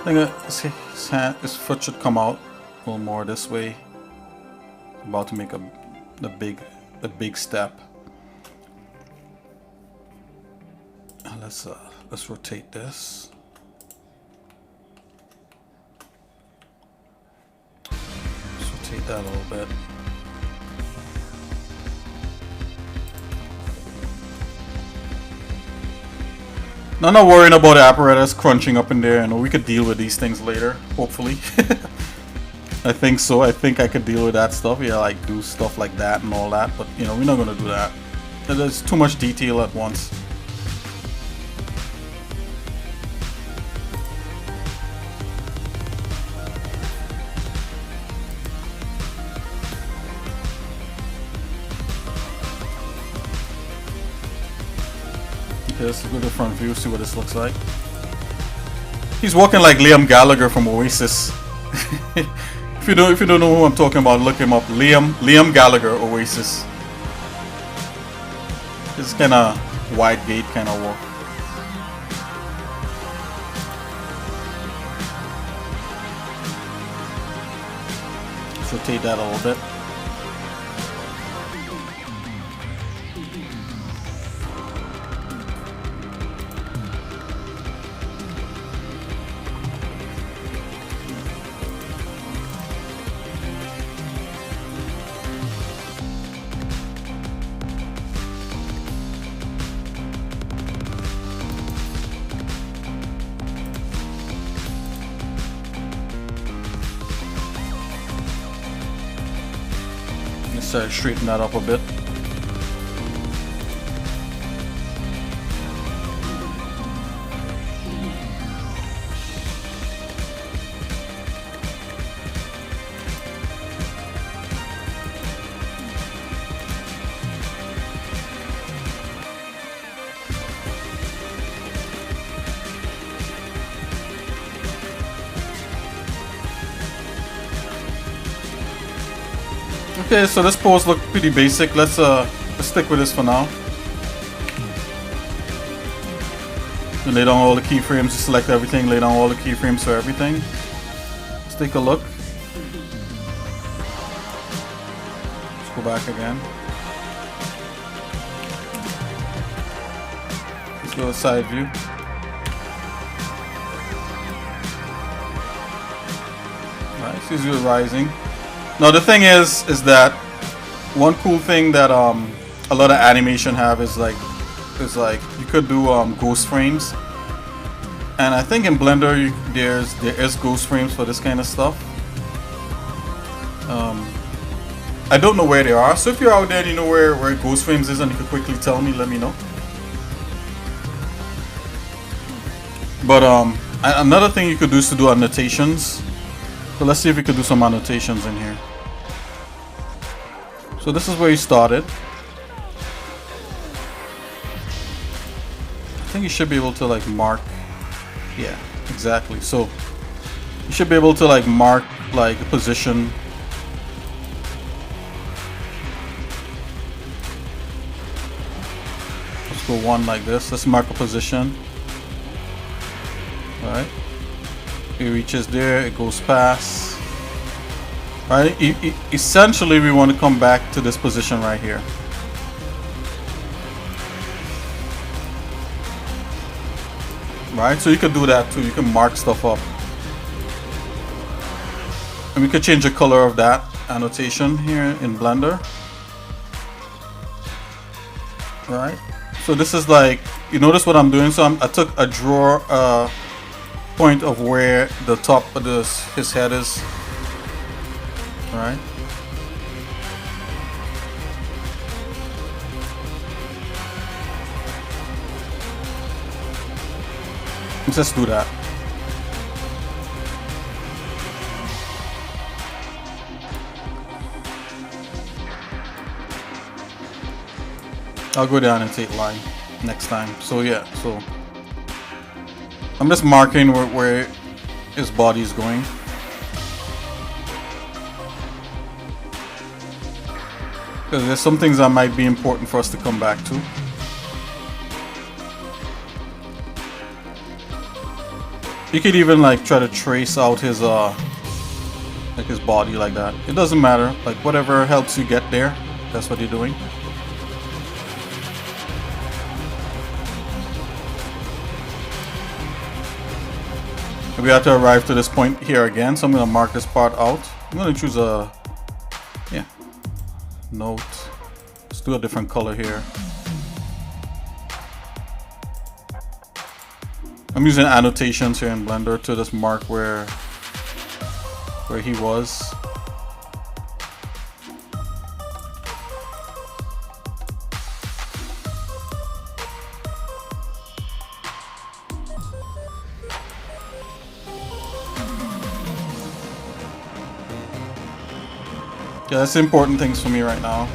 A: I think his foot should come out a little more this way. I'm about to make a big step. Let's rotate this. Let's rotate that a little bit. Now, I'm not worrying about the apparatus crunching up in there. I know we could deal with these things later, hopefully. I think so. I think I could deal with that stuff. Yeah, like do stuff like that and all that. But, you know, we're not going to do that. There's too much detail at once. Okay, let's go to the front view, see what this looks like. He's walking like Liam Gallagher from Oasis. If you don't know who I'm talking about, look him up. Liam Gallagher, Oasis. This kind of wide gate kind of walk. Let's rotate that a little bit. Straighten that up a bit. Okay, so this pose looks pretty basic. Let's stick with this for now. You lay down all the keyframes, you select everything, lay down all the keyframes for everything. Let's take a look. Let's go back again. Let's go to side view. Alright, sees you rising. Now the thing is that one cool thing that a lot of animation have is like you could do ghost frames, and I think in Blender there is ghost frames for this kind of stuff. I don't know where they are, so if you're out there and you know where ghost frames is and you could quickly tell me, let me know. But another thing you could do is to do annotations. So let's see if we could do some annotations in here. So this is where you started. I think you should be able to like mark. Yeah, exactly. So you should be able to like mark like a position. Let's go one like this. Let's mark a position. Alright. It reaches there, it goes past. Right? Essentially, we want to come back to this position right here. Right? So you could do that too. You can mark stuff up. And we could change the color of that annotation here in Blender. Right? So this is like, you notice what I'm doing? So I took a draw point of where the top of his head is. Right. Let's just do that. I'll go down and take line next time. So yeah, so I'm just marking where his body is going. Because there's some things that might be important for us to come back to. You could even like try to trace out his like his body like that. It doesn't matter. Like whatever helps you get there, that's what you're doing. We have to arrive to this point here again, so I'm going to mark this part out. I'm going to choose a note. Let's do a different color here. I'm using annotations here in Blender to just mark where he was. Yeah, that's important things for me right now.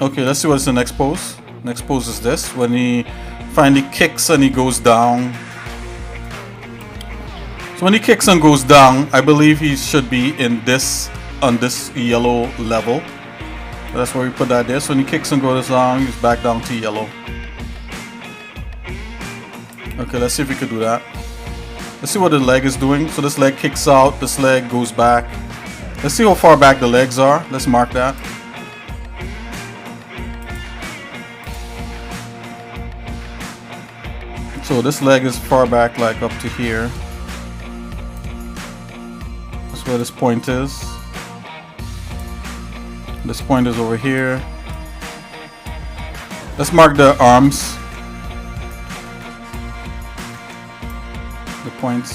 A: Okay, let's see what's the next pose. Next pose is this, when he finally kicks and he goes down. So when he kicks and goes down, I believe he should be in this, on this yellow level. So that's where we put that there. So when he kicks and goes down, he's back down to yellow. Okay, let's see if we could do that. Let's see what the leg is doing. So this leg kicks out, this leg goes back. Let's see how far back the legs are. Let's mark that. So this leg is far back, like up to here. That's where this point is. This point is over here. Let's mark the arms. The points.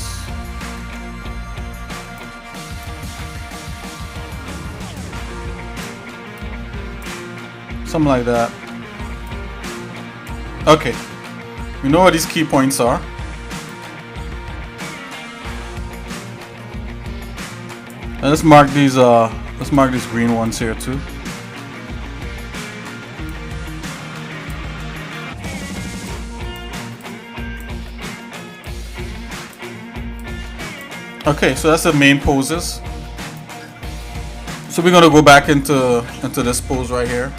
A: Something like that. Okay. We know what these key points are. And let's mark these green ones here too. Okay, so that's the main poses. So we're gonna go back into this pose right here.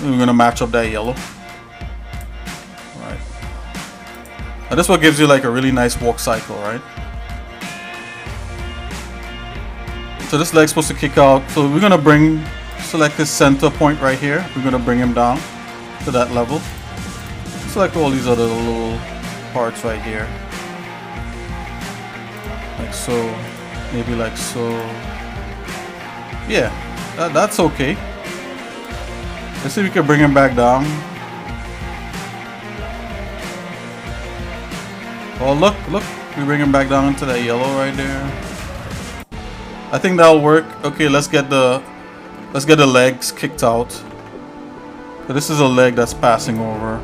A: And we're gonna match up that yellow. Alright. Now this one gives you like a really nice walk cycle, right? So this leg's supposed to kick out. So we're gonna select this center point right here. We're gonna bring him down to that level. Select all these other little parts right here. Like so, maybe like so. Yeah, that's okay. Let's see if we can bring him back down. Oh look, we bring him back down into that yellow right there. I think that'll work. Okay, let's get the legs kicked out. So this is a leg that's passing over.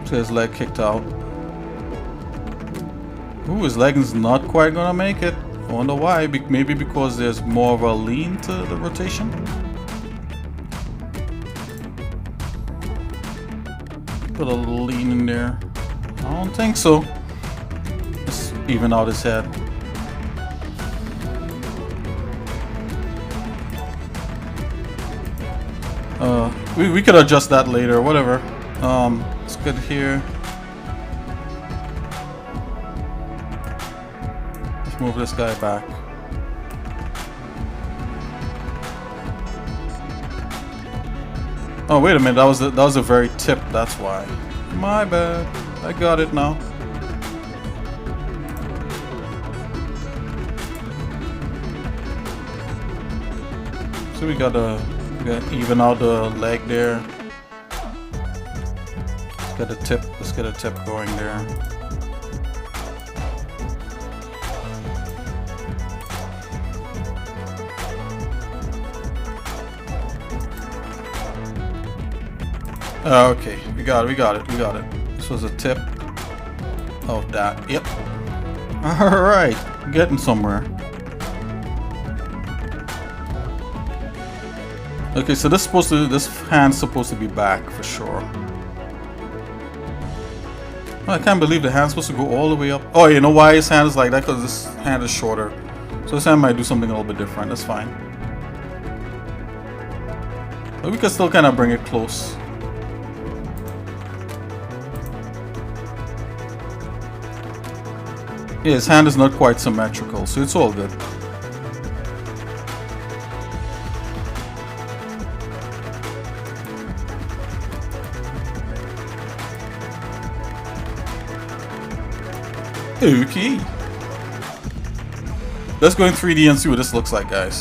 A: So his leg kicked out. Ooh, his leg is not quite gonna make it. I wonder why. Maybe because there's more of a lean to the rotation. Put a little lean in there. I don't think so. Let's even out his head. We could adjust that later, whatever. Let's get here. Let's move this guy back. Oh wait a minute, that was the very tip. That's why. My bad. I got it now. So we gotta even out the leg there. Let's get a tip going there. Okay, we got it. This was a tip of that. Yep. Alright, getting somewhere. Okay, so this hand's supposed to be back for sure. Oh, I can't believe the hand's supposed to go all the way up. Oh, you know why his hand is like that? Because this hand is shorter. So this hand might do something a little bit different. That's fine. But we can still kind of bring it close. Yeah, his hand is not quite symmetrical, so it's all good. Okay. Let's go in 3D and see what this looks like, guys.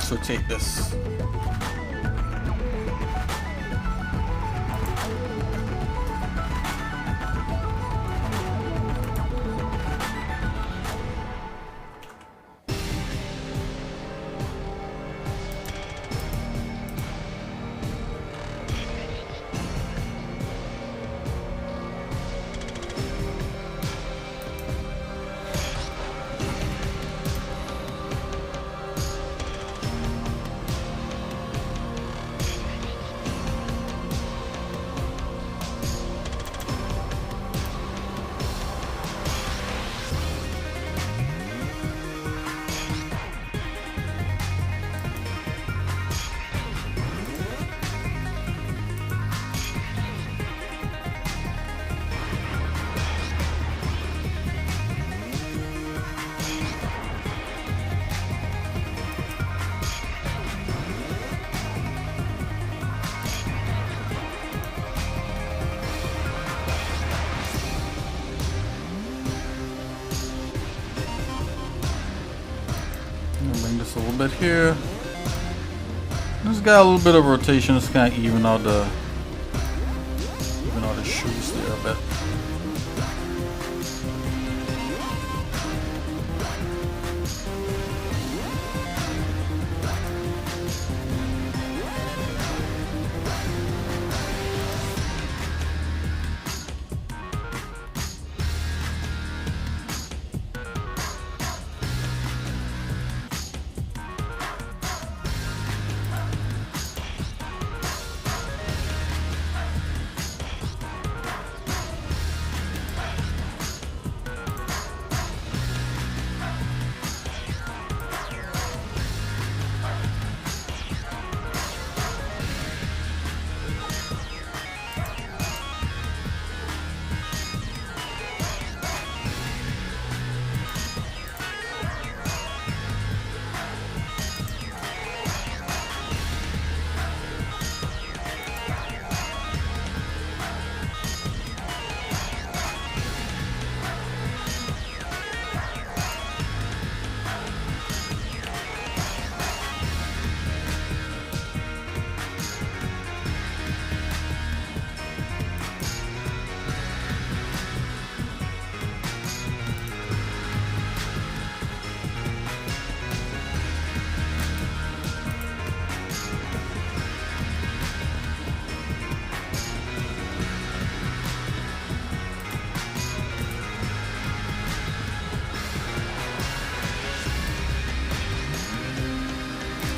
A: So take this. Bring this a little bit here. This got a little bit of rotation. It's kind of even out the shoes there a bit.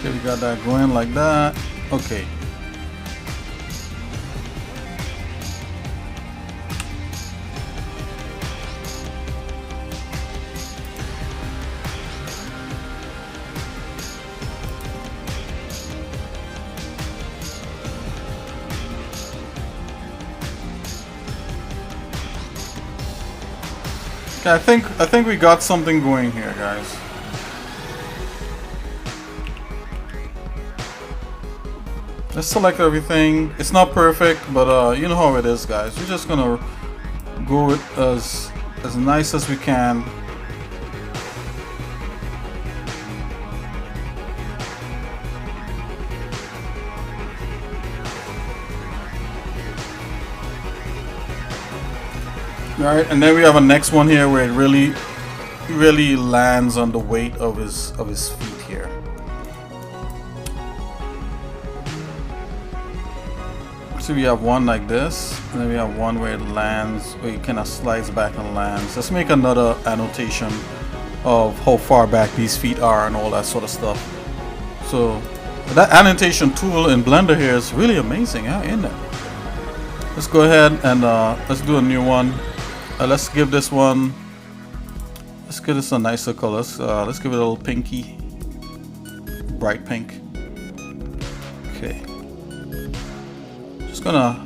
A: Okay, we got that going like that. Okay. I think we got something going here, guys. Let's select everything. It's not perfect, but you know how it is, guys. We're just gonna go with as nice as we can. Alright, and then we have a next one here where it really lands on the weight of his feet here. So we have one like this, and then we have one where it lands, where it kind of slides back and lands. Let's make another annotation of how far back these feet are and all that sort of stuff. So that annotation tool in Blender here is really amazing, yeah, isn't it? Let's go ahead and let's do a new one. Let's give this one. Let's give this a nicer color. Let's give it a little pinky, bright pink. Okay. Just gonna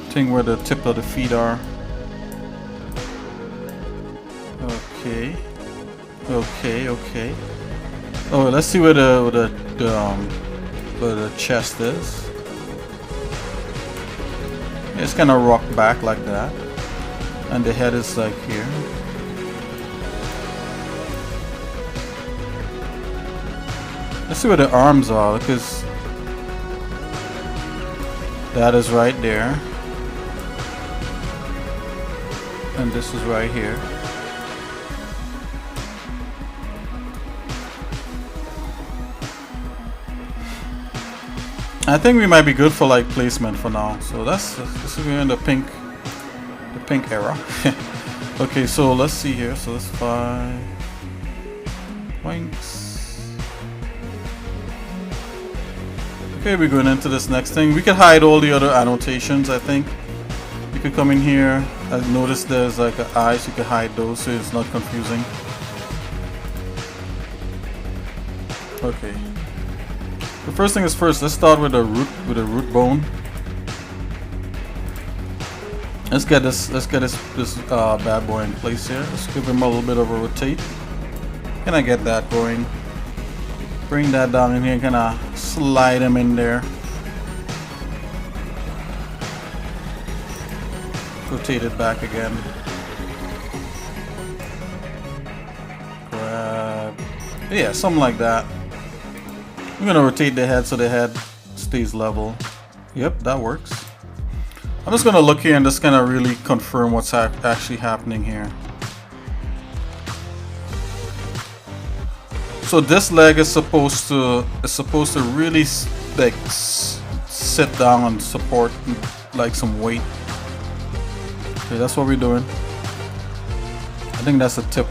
A: think where the tip of the feet are. Okay. Okay. Okay. Oh, let's see where the chest is. It's kind of rock back like that, and the head is like here. Let's see where the arms are, because that is right there, and this is right here. I think we might be good for like placement for now. So this is in the pink era. Okay, so let's see here. So that's 5 points. Okay, we're going into this next thing. We could hide all the other annotations. I think you could come in here. I noticed there's like an eye, so you could hide those so it's not confusing. Okay. The first thing is first, let's start with the root bone. Let's get this bad boy in place here. Let's give him a little bit of a rotate. Can I get that going? Bring that down in here, kinda slide him in there. Rotate it back again. Grab. Yeah, something like that. I'm gonna rotate the head so the head stays level. Yep, that works. I'm just gonna look here and just kind of really confirm what's actually happening here. So this leg is supposed to really like sit down and support like some weight. Okay, that's what we're doing. I think that's the tip.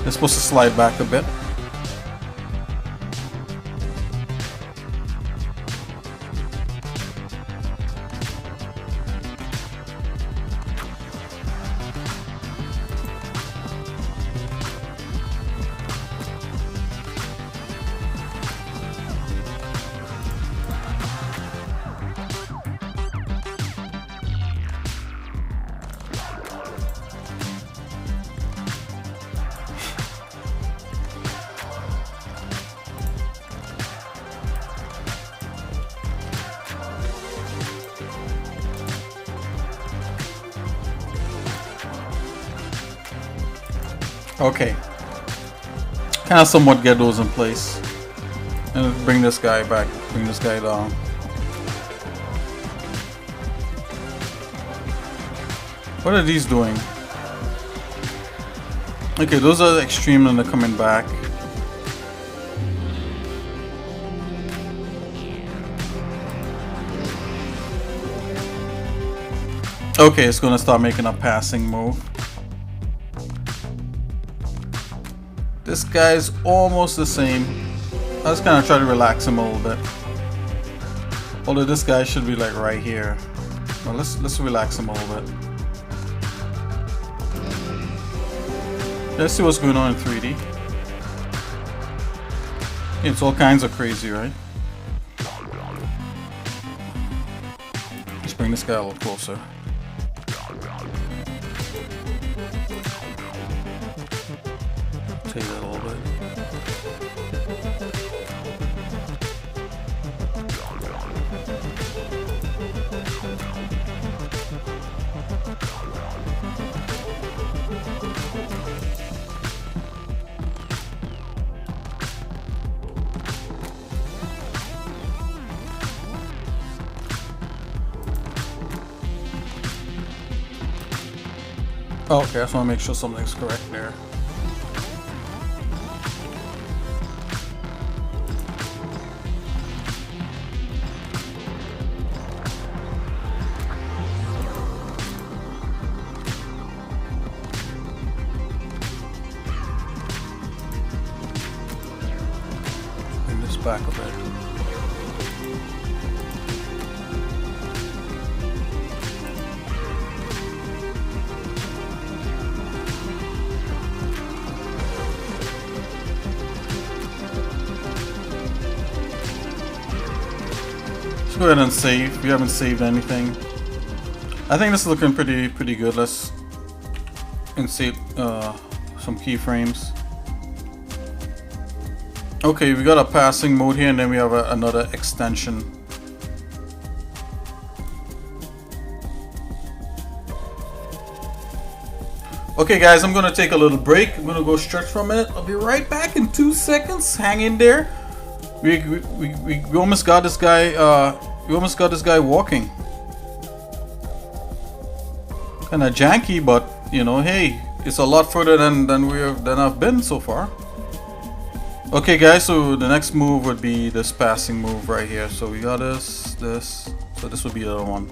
A: It's supposed to slide back a bit. Okay, kind of somewhat get those in place, and bring this guy back, bring this guy down. What are these doing? Okay, those are the extreme and they're coming back. Okay, it's gonna start making a passing move. This guy's almost the same. I just kind of try to relax him a little bit. Although this guy should be like right here. Well, let's relax him a little bit. Let's see what's going on in 3D. It's all kinds of crazy, right? Let's bring this guy a little closer. Take that a little bit. Oh, okay, I just want to make sure something's correct there. Bring this back a bit. Let's go ahead and save. We haven't saved anything. I think this is looking pretty good. Let's insert some keyframes. Okay, we got a passing mode here, and then we have another extension. Okay, guys, I'm gonna take a little break. I'm gonna go stretch for a minute. I'll be right back in 2 seconds. Hang in there. We almost got this guy. We almost got this guy walking. Kind of janky, but you know, hey, it's a lot further than I've been so far. Okay, guys. So the next move would be this passing move right here. So we got this. So this would be the other one.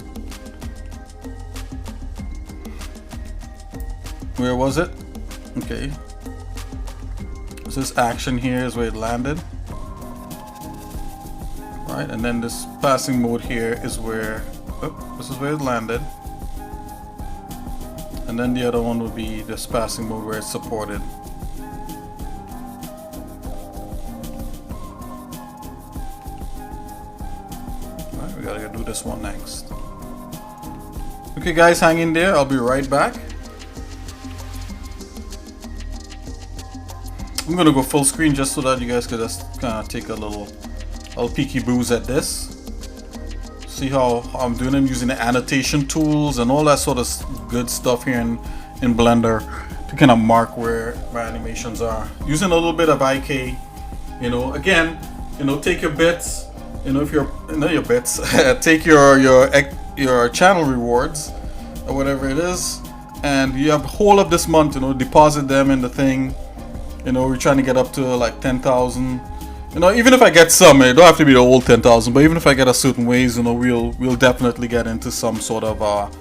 A: Where was it? Okay. So this action here is where it landed. Right, and then this passing mode here is where, this is where it landed. And then the other one would be this passing mode where it's supported. Alright, we gotta do this one next. Okay guys, hang in there, I'll be right back. I'm gonna go full screen just so that you guys could just kind of take a little peeky booze at this. See how I'm doing. I'm using the annotation tools and all that sort of good stuff here in Blender to kind of mark where my animations are. Using a little bit of IK, you know. Again, you know, take your bits. You know, if you're not your bits, take your channel rewards or whatever it is, and you have whole of this month. You know, deposit them in the thing. You know, we're trying to get up to like 10,000. You know, even if I get some, it don't have to be the whole 10,000, but even if I get a certain ways, you know, we'll definitely get into some sort of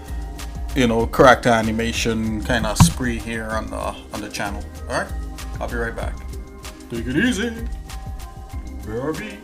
A: you know, character animation kind of spree here on the channel. All right, I'll be right back. Take it easy. BRB.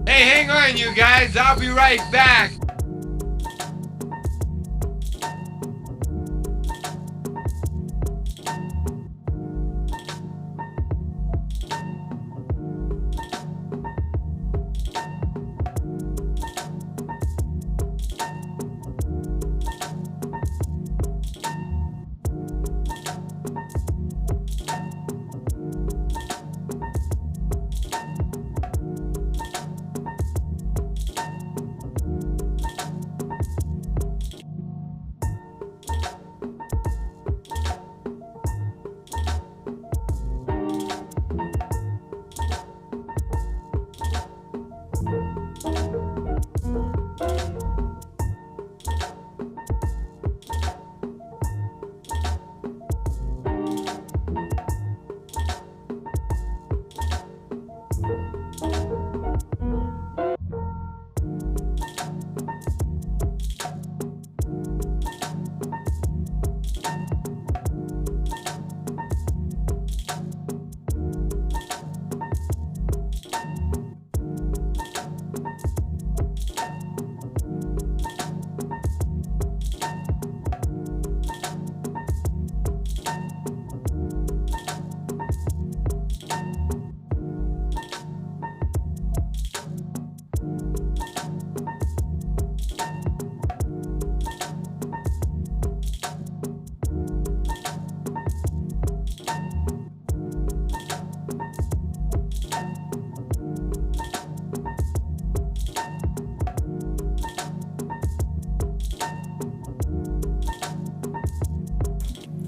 C: Hey, hang on, you guys. I'll be right back.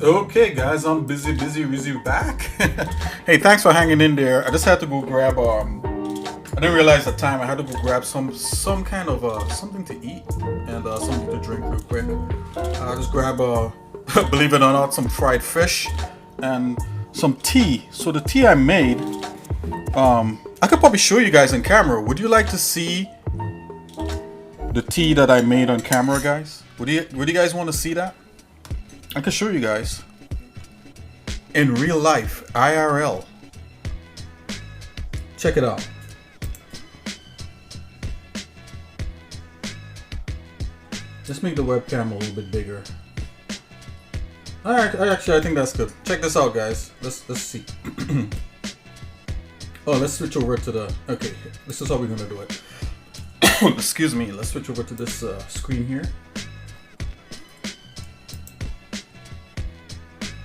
A: Okay, guys, I'm busy back. Hey, thanks for hanging in there. I just had to go grab I didn't realize the time. I had to go grab some kind of something to eat and something to drink real quick. I just grab believe it or not, some fried fish and some tea. So the tea I made, I could probably show you guys on camera. Would you like to see the tea that I made on camera, guys? Would you guys want to see that? I can show you guys. in real life, IRL. Check it out. Let's make the webcam a little bit bigger. Alright, actually I think that's good. Check this out, guys. Let's see. Oh, let's switch over to the... Okay, this is how we're gonna do it. Excuse me. Let's switch over to this screen here.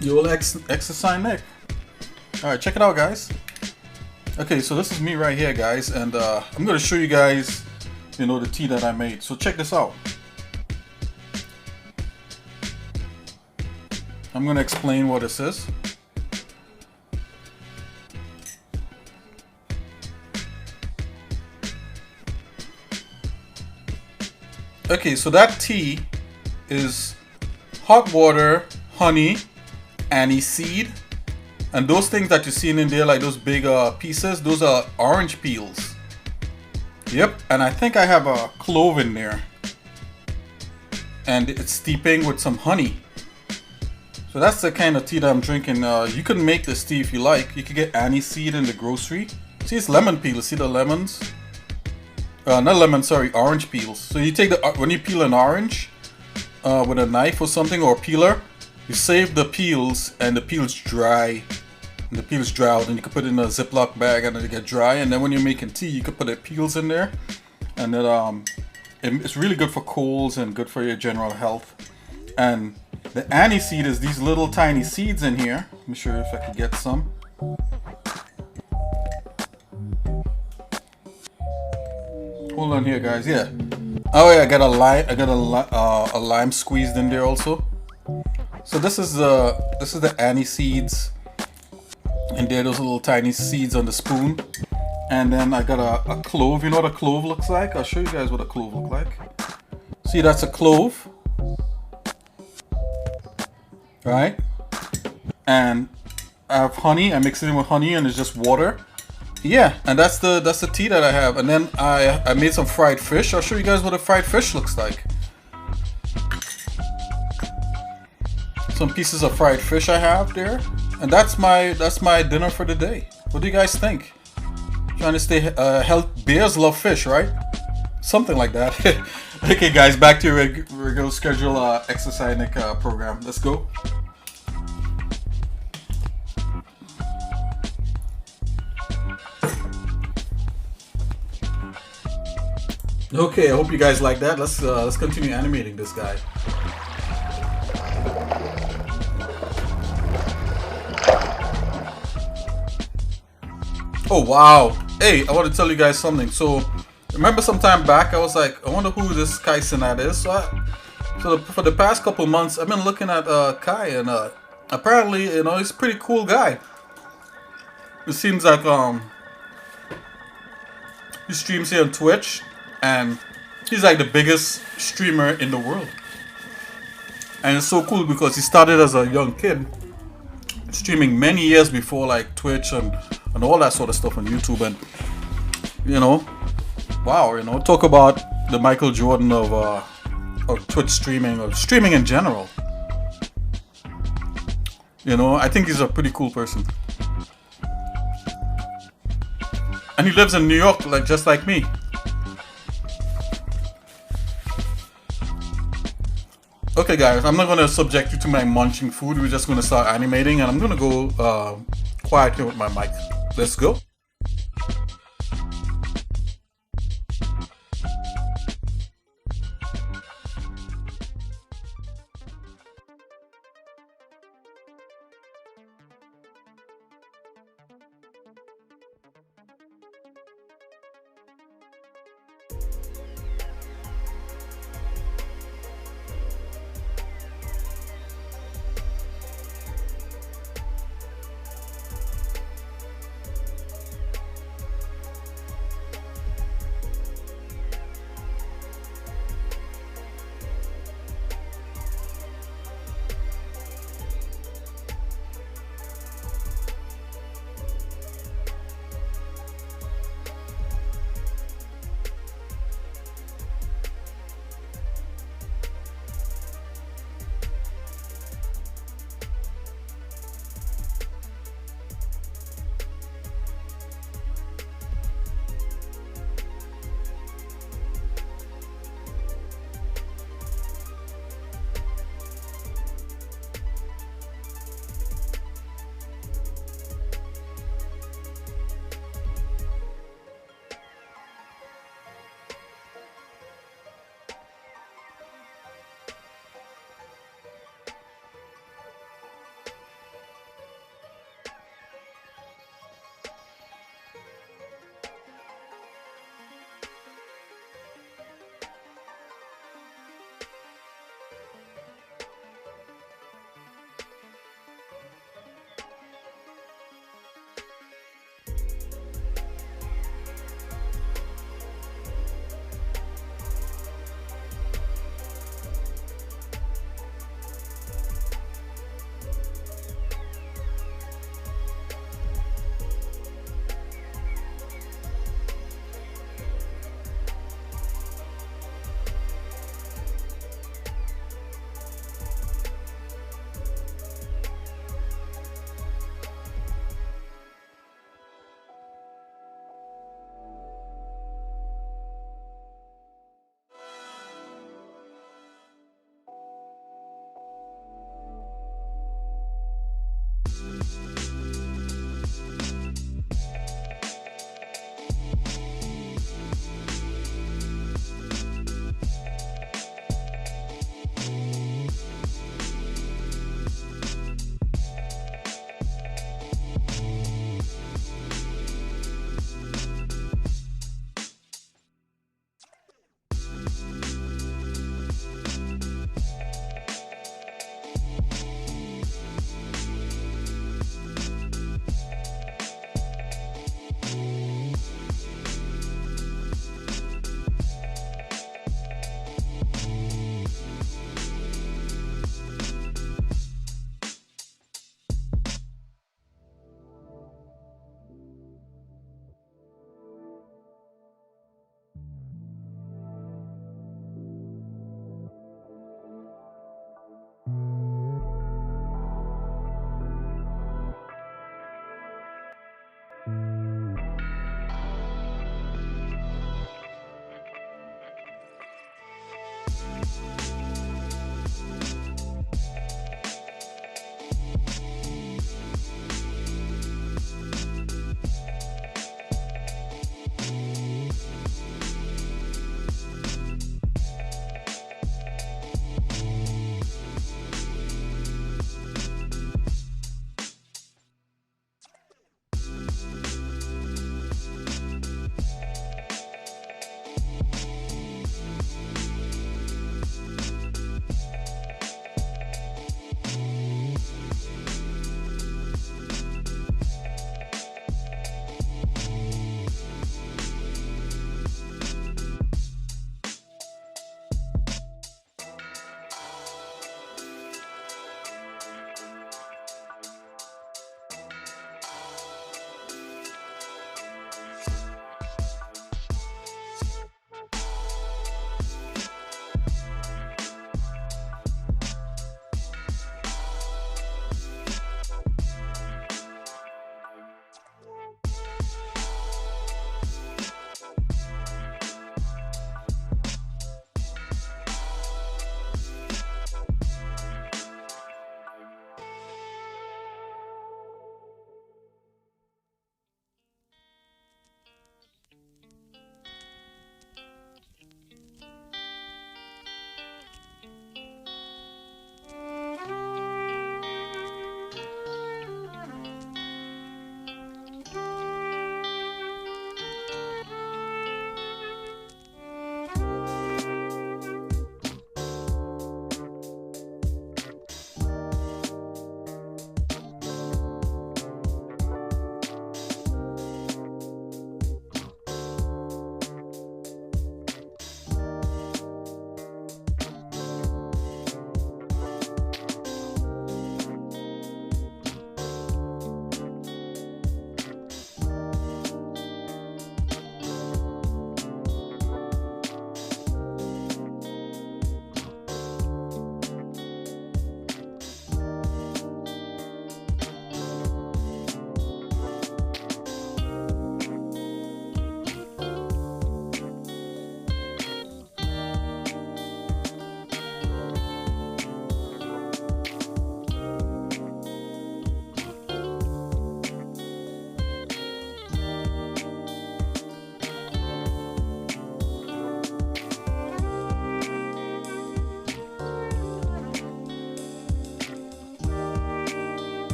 A: You will exercise Nick. Alright, check it out, guys. Okay, so this is me right here, guys, and I'm gonna show you guys, you know, the tea that I made. So check this out. I'm gonna explain what this is. Okay, so that tea is hot water, honey, aniseed, and those things that you're seeing in there, like those big pieces, those are orange peels. Yep, and I think I have a clove in there, and it's steeping with some honey. So that's the kind of tea that I'm drinking. You can make this tea if you like. You can get aniseed in the grocery. See, it's lemon peel. See the lemons? Not lemon, sorry, orange peels. So you take the when you peel an orange with a knife or something, or a peeler, you save the peels, and the peels dry. And the peels dry out, and you can put it in a Ziploc bag, and then they get dry. And then when you're making tea, you can put the peels in there, and then it's really good for colds and good for your general health. And the aniseed is these little tiny seeds in here. Let me show you if I can get some. Hold on here, guys. Yeah. Oh yeah, I got a lime. I got a lime squeezed in there also. So this is the aniseeds, and there are those little tiny seeds on the spoon. And then I got a clove. You know what a clove looks like? I'll show you guys what a clove looks like. See, that's a clove. Right? And I have honey. I mix it in with honey, and it's just water. Yeah, and that's the tea that I have. And then I made some fried fish. I'll show you guys what a fried fish looks like. Some pieces of fried fish I have there, and that's my dinner for the day. What do you guys think? Trying to stay healthy. Bears love fish, right? Something like that. Okay, guys, back to your regular schedule exercise program. Let's go. Okay, I hope you guys like that. Let's continue animating this guy. Oh wow! Hey, I want to tell you guys something. So, remember some time back, I was like, I wonder who this Kai Sinat is. So for the past couple months, I've been looking at Kai, and apparently, you know, he's a pretty cool guy. It seems like he streams here on Twitch, and he's like the biggest streamer in the world. And it's so cool because he started as a young kid, streaming many years before like Twitch and all that sort of stuff on YouTube. And you know, wow, you know, talk about the Michael Jordan of Twitch streaming, or streaming in general. You know, I think he's a pretty cool person. And he lives in New York, like just like me. Okay guys, I'm not going to subject you to my munching food. We're just going to start animating, and I'm going to go quietly with my mic. Let's go.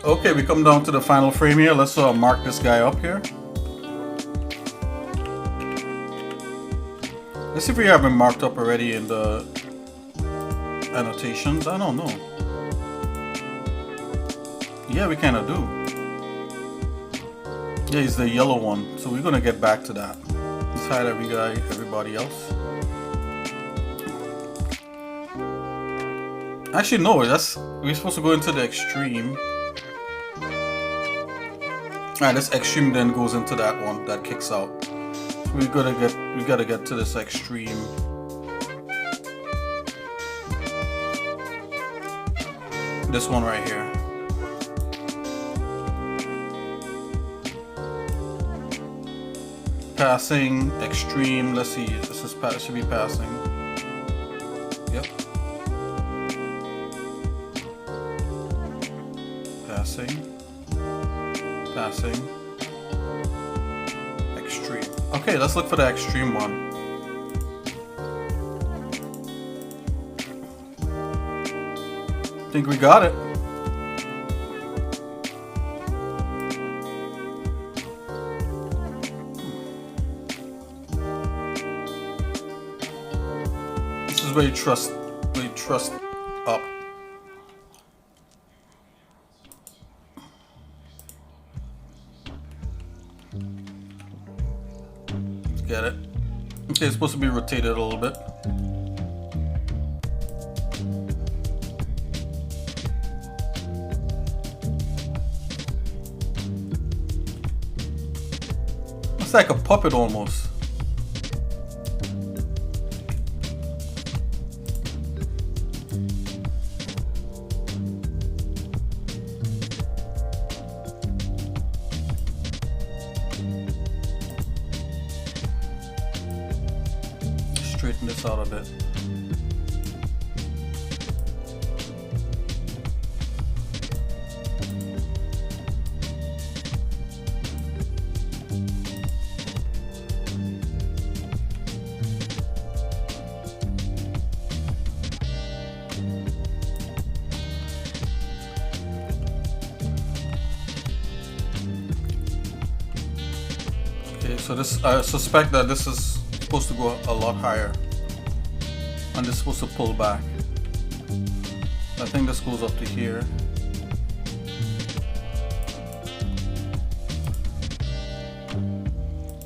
A: Okay, we come down to the final frame here. Let's mark this guy up here. Let's see if we have him marked up already in the annotations. I don't know. Yeah, we kind of do. Yeah, he's the yellow one. So we're gonna get back to that. Let's hide everybody else. Actually, no. We're supposed to go into the extreme. Alright, this extreme then goes into that one that kicks out. So we gotta get to this extreme. This one right here. Passing, extreme. Let's see. This should be passing. Yep. Passing. Passing. Extreme. Okay, let's look for the extreme one. I think we got it. This is where you trust up. Get it? Okay, it's supposed to be rotated a little bit. It's like a puppet almost. Straighten this out a bit. Okay, so this, I suspect that this is supposed to go a lot higher, and it's supposed to pull back. I think this goes up to here.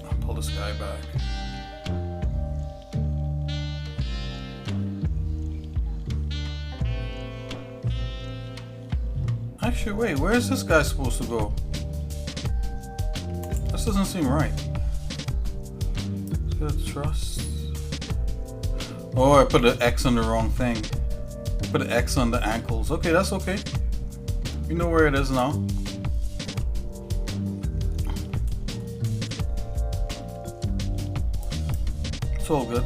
A: I'll pull this guy back. Actually, wait, where is this guy supposed to go? This doesn't seem right. Trust. Oh, I put an X on the wrong thing. Put an X on the ankles. Okay, that's okay. We know where it is now. It's all good.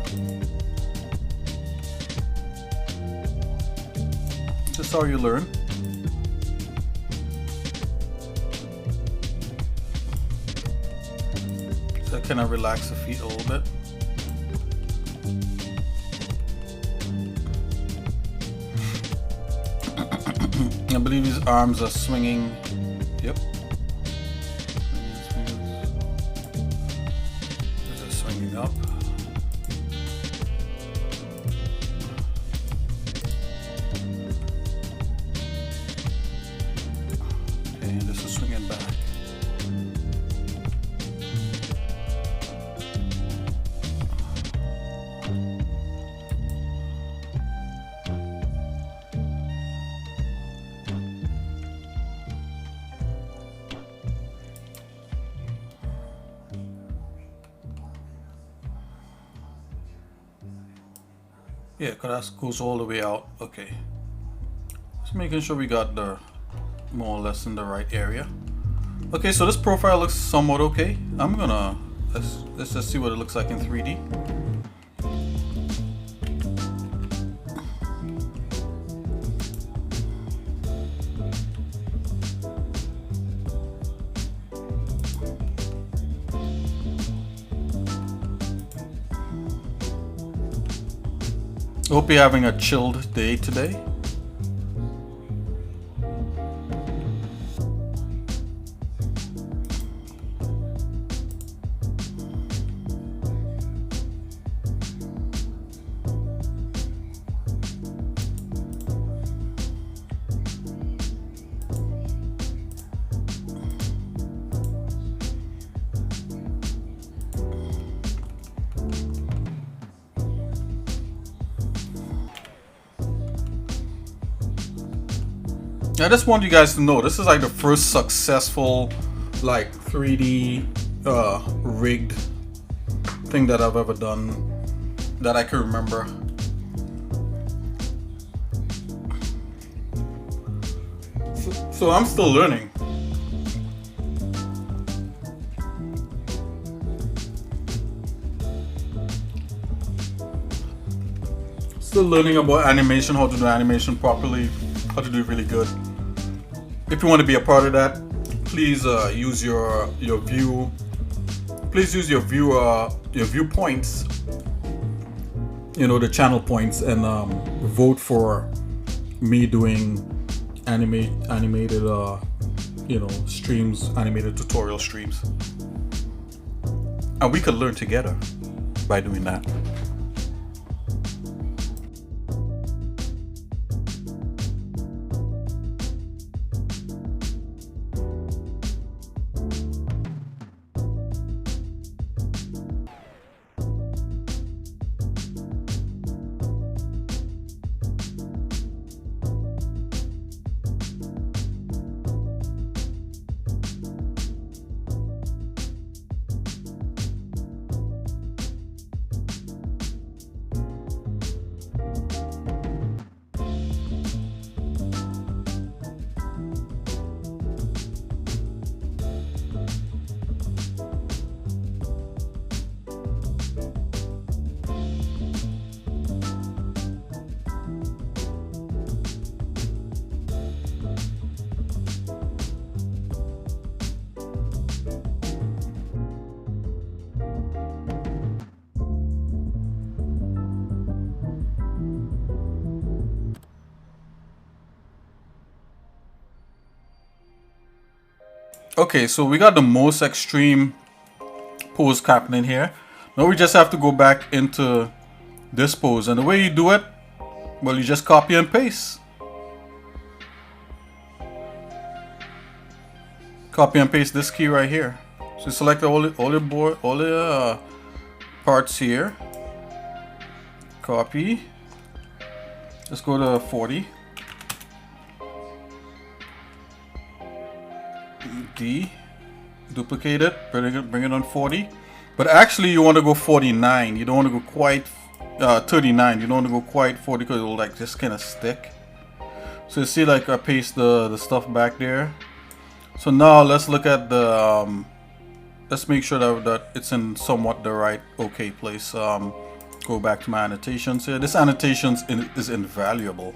A: This is how you learn. So kind of relax the feet a little bit. I believe his arms are swinging. Yep. These are swinging up. Okay, and this is swinging back. Yeah, because that goes all the way out. Okay. Just making sure we got the more or less in the right area. Okay, so this profile looks somewhat okay. I'm gonna let's just see what it looks like in 3D. Hope you're having a chilled day today. I just want you guys to know this is like the first successful like 3D rigged thing that I've ever done that I can remember. So I'm still learning. Still learning about animation, how to do animation properly, how to do it really good. If you want to be a part of that, please use your view. Please use your viewpoints. You know, the channel points, and vote for me doing animated you know, streams, animated tutorial streams, and we could learn together by doing that. Okay, so we got the most extreme pose happening here. Now we just have to go back into this pose, and the way you do it, well, you just copy and paste. Copy and paste this key right here. So select all the parts here. Copy. Let's go to 40. D, duplicate it, bring it on 40, but actually you want to go 49. You don't want to go quite 39. You don't want to go quite 40 because it'll like just kind of stick. So you see, like I paste the stuff back there. So now let's look at the let's make sure that it's in somewhat the right okay place. Go back to my annotations here. This annotations is invaluable.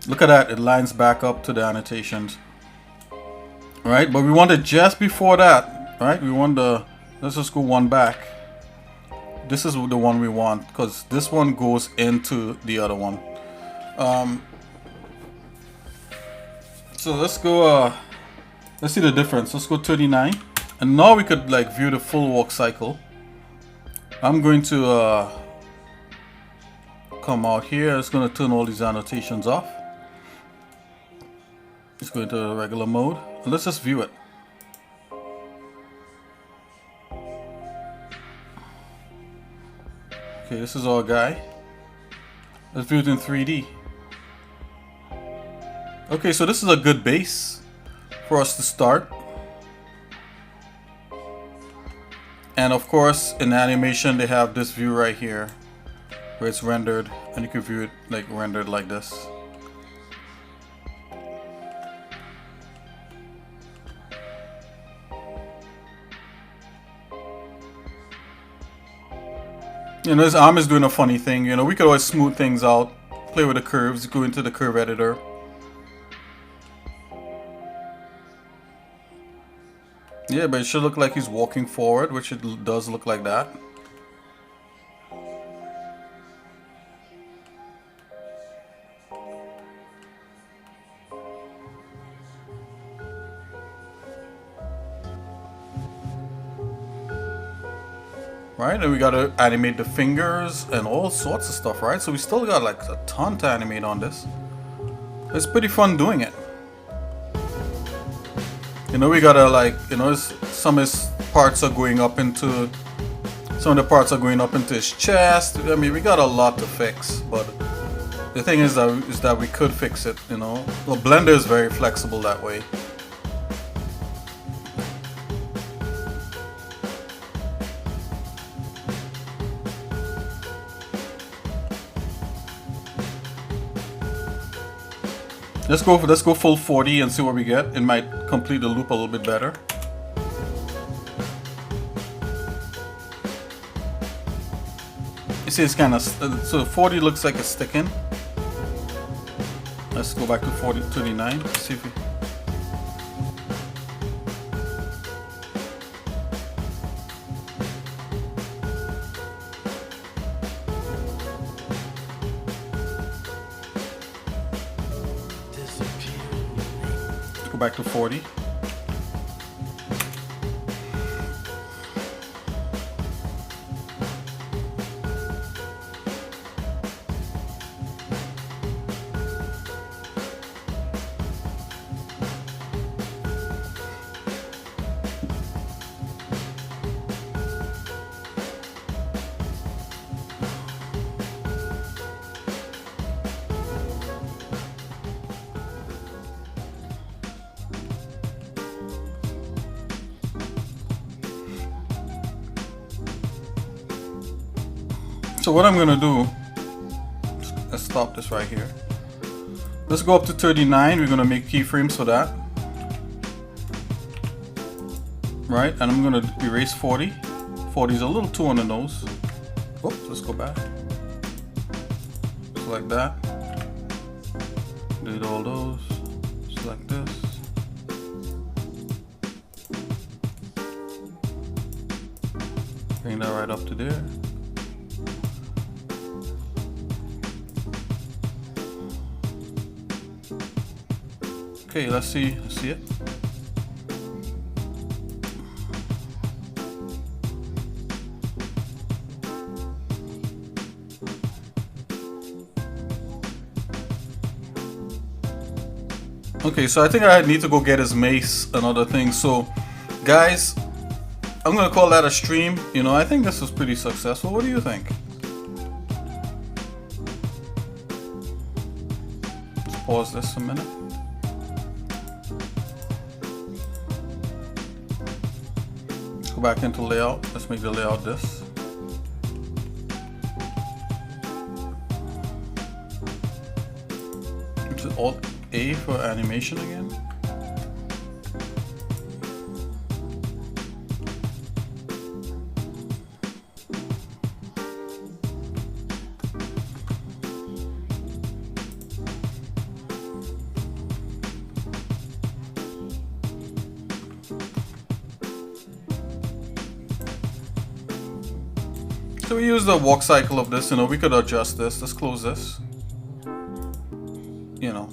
A: Look at that, it lines back up to the annotations. Right, but we want it just before that, right? We want let's just go one back. This is the one we want because this one goes into the other one. So let's go, let's see the difference. Let's go 39. And now we could like view the full walk cycle. I'm going to come out here. It's going to turn all these annotations off. Let's go into the regular mode. And let's just view it. Okay, this is our guy. Let's view it in 3D. Okay, so this is a good base for us to start. And of course, in animation, they have this view right here where it's rendered, and you can view it like rendered like this. You know, his arm is doing a funny thing. You know, we could always smooth things out, play with the curves, go into the curve editor. Yeah, but it should look like he's walking forward, which it does look like that. Right, and we gotta animate the fingers and all sorts of stuff, right? So we still got like a ton to animate on this. It's pretty fun doing it. You know, we gotta like, you know, some of his parts are going up into, some of the parts are going up into his chest. I mean, we got a lot to fix, but The thing is that we could fix it, you know. Well, Blender is very flexible that way. Let's go full 40 and see what we get. It might complete the loop a little bit better. You see, it's kind of so 40 looks like it's sticking. Let's go back to 39. See if we. Go back to 40. So what I'm gonna do, let's stop this right here. Let's go up to 39. We're gonna make keyframes for that. Right, and I'm gonna erase 40. 40 is a little too on the nose. Oops, let's go back. Just like that. Delete all those. Just like this. Bring that right up to there. Okay, let's see it. Okay, so I think I need to go get his mace and other things. So, guys, I'm gonna call that a stream. You know, I think this was pretty successful. What do you think? Let's pause this a minute. Back into layout. Let's make the layout this. It's Alt A for animation again. So we use the walk cycle of this, you know, we could adjust this. Let's close this. You know.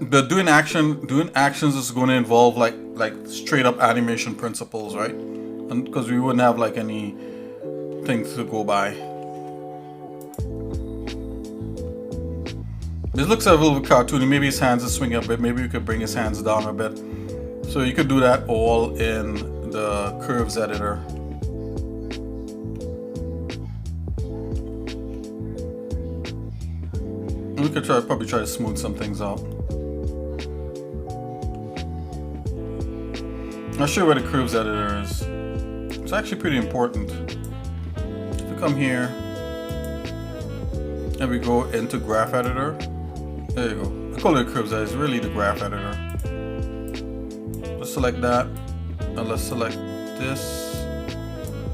A: But doing actions is going to involve like straight up animation principles, right? And because we wouldn't have like any things to go by. This looks a little bit cartoony. Maybe his hands are swinging a bit. Maybe we could bring his hands down a bit. So you could do that all in the curves editor. We could probably try to smooth some things out. I'll show you where the curves editor is. It's actually pretty important. If we come here and we go into graph editor, there you go. I call it curves editor. It's really the graph editor. Let's select that, and let's select this.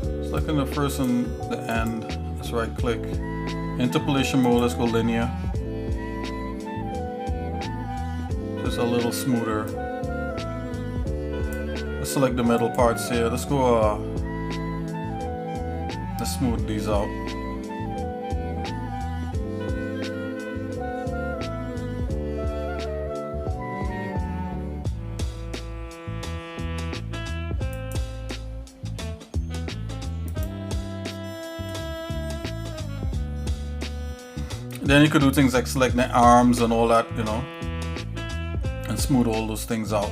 A: Selecting the first and the end. Let's right click. Interpolation mode. Let's go linear. Just a little smoother. Let's select the metal parts here. Let's go. Let's smooth these out. Then you could do things like select the arms and all that, you know, and smooth all those things out.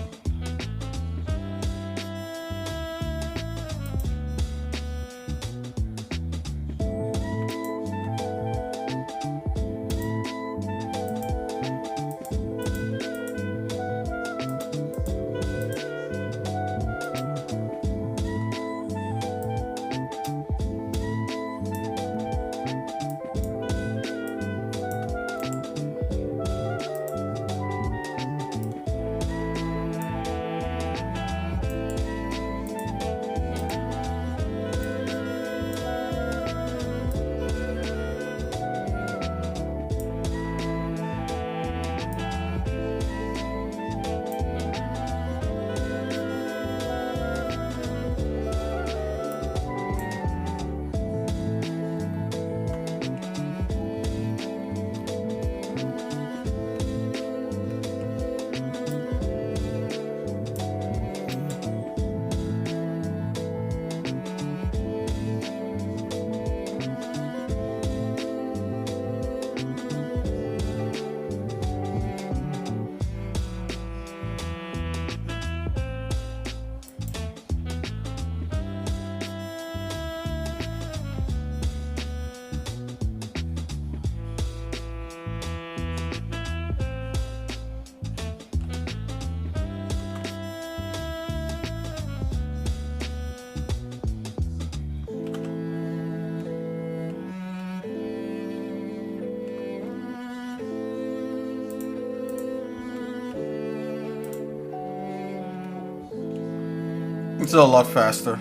A: It's a lot faster.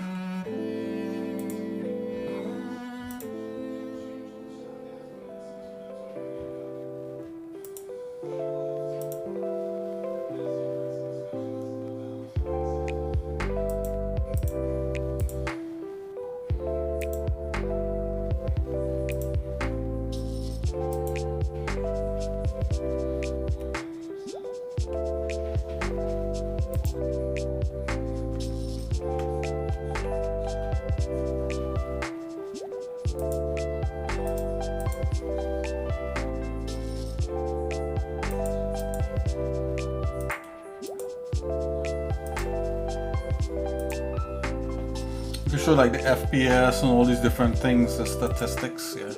A: To show like the FPS and all these different things, the statistics, yeah.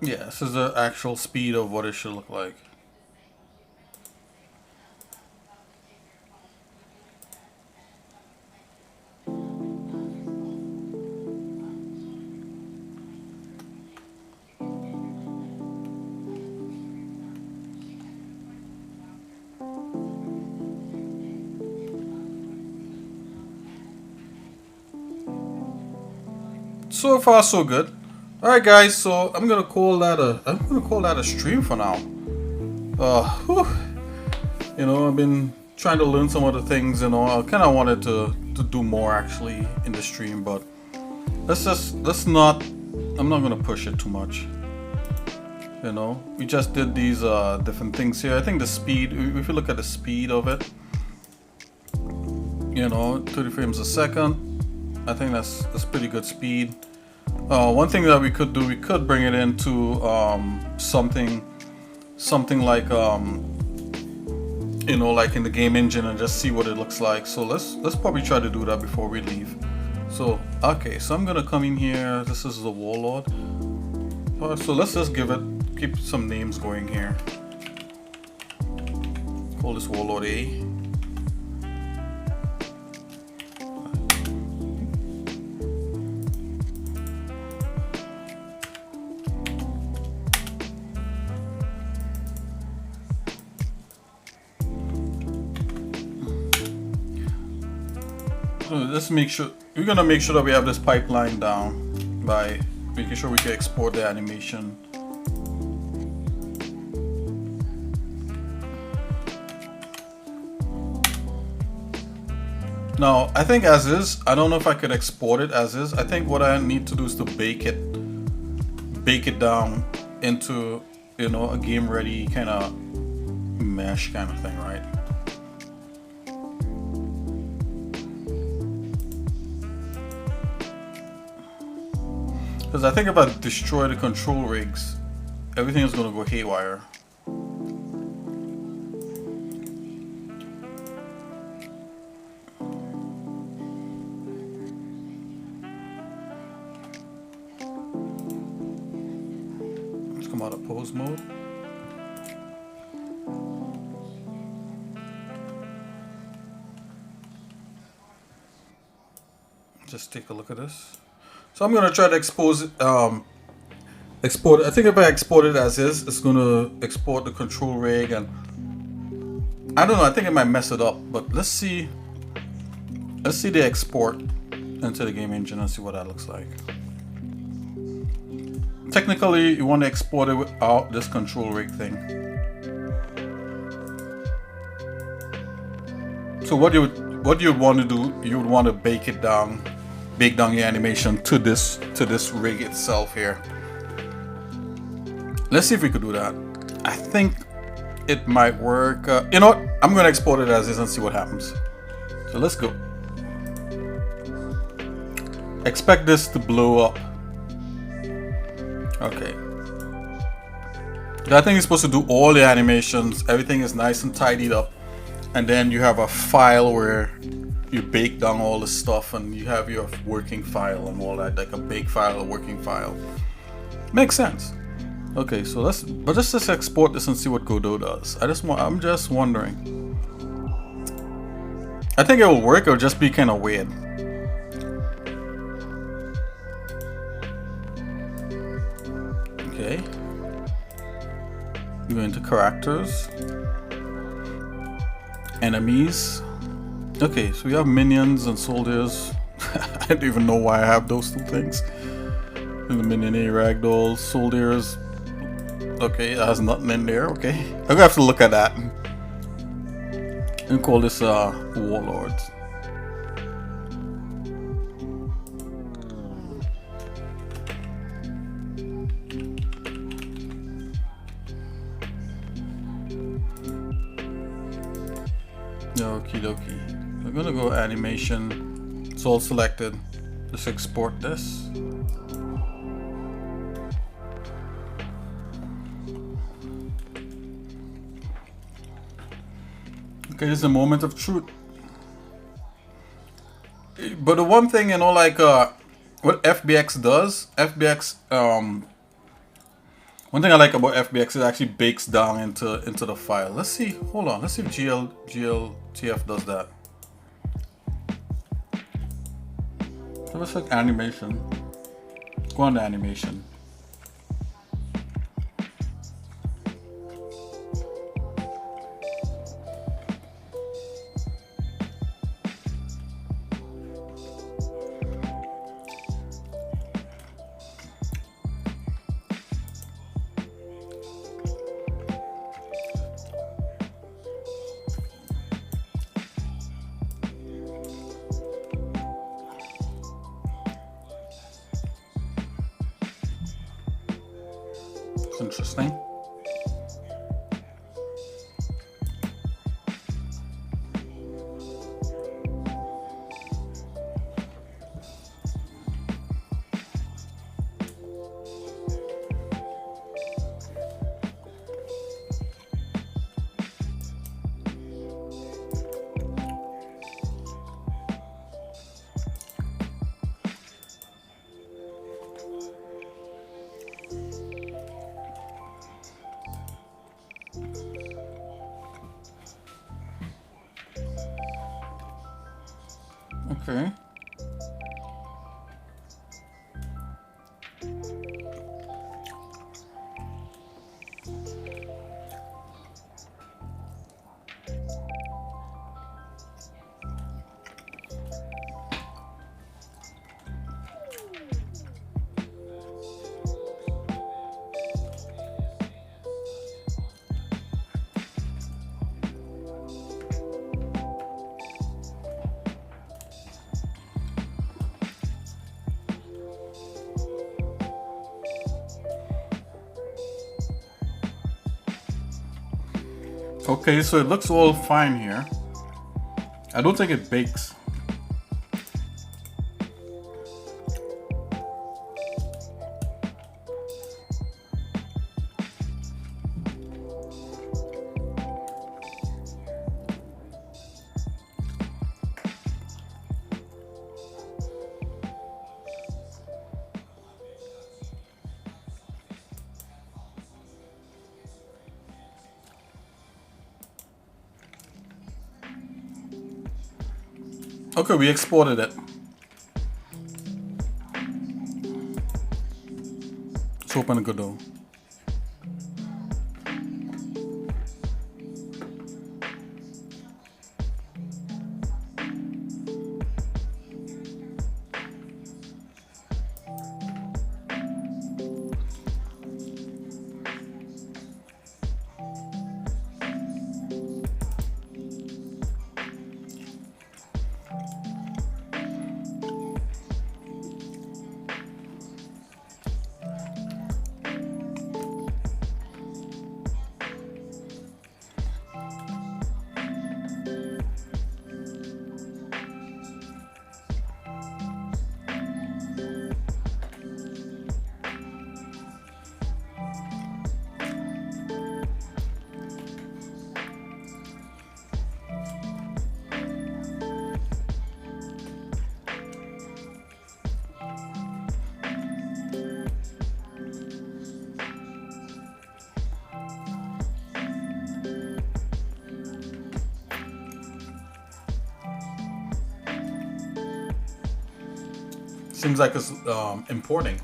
A: Yeah, this is the actual speed of what it should look like. So far, so good. All right, guys. So I'm gonna call that a stream for now. Whew. You know, I've been trying to learn some other things. You know, I kind of wanted to do more actually in the stream, but let's not. I'm not gonna push it too much. You know, we just did these different things here. I think the speed. If you look at the speed of it, you know, 30 frames a second. I think that's pretty good speed. One thing that we could do, we could bring it into something like you know, like in the game engine, and just see what it looks like. So let's probably try to do that before we leave. So okay, so I'm gonna come in here. This is the Warlord. So let's just keep some names going here. Call this Warlord A. Let's make sure we're gonna make sure that we have this pipeline down by making sure we can export the animation. Now I think as is, I don't know if I could export it as is. I think what I need to do is to bake it down into, you know, a game ready kind of mesh kind of thing, right? Because I think if I destroy the control rigs, everything is going to go haywire. Let's come out of pose mode. Just take a look at this. So I'm gonna try to export it. I think if I export it as is, it's gonna export the control rig, and I don't know. I think it might mess it up, but let's see. Let's see the export into the game engine and see what that looks like. Technically, you want to export it without this control rig thing. So what you would want to do, you would want to bake down your animation to this rig itself here. Let's see if we could do that. I think it might work. You know what? I'm gonna export it as is and see what happens. So let's go. Expect this to blow up. Okay. I think you're supposed to do all the animations. Everything is nice and tidied up. And then you have a file where you bake down all the stuff and you have your working file and all that, like a bake file, a working file. Makes sense. Okay, so let's just export this and see what Godot does. I'm just wondering. I think it will work, it'll just be kind of weird. Okay. Go into characters. Enemies. Okay, so we have minions and soldiers. I don't even know why I have those two things. In the minion A, ragdoll, soldiers. Okay, it has nothing in there. Okay, I'm gonna have to look at that. And call this warlords. Okie dokie. We're gonna go animation. It's all selected. Let's export this. Okay, this is a moment of truth. But the one thing, you know, like what FBX does, one thing I like about FBX is it actually bakes down into the file. Let's see. Hold on. Let's see if GLTF does that. So let's like animation. Go on to animation. Interesting. Okay. Okay, so it looks all fine here. I don't think it bakes. Okay, we exported it. Let's open Godot. Seems like it's importing.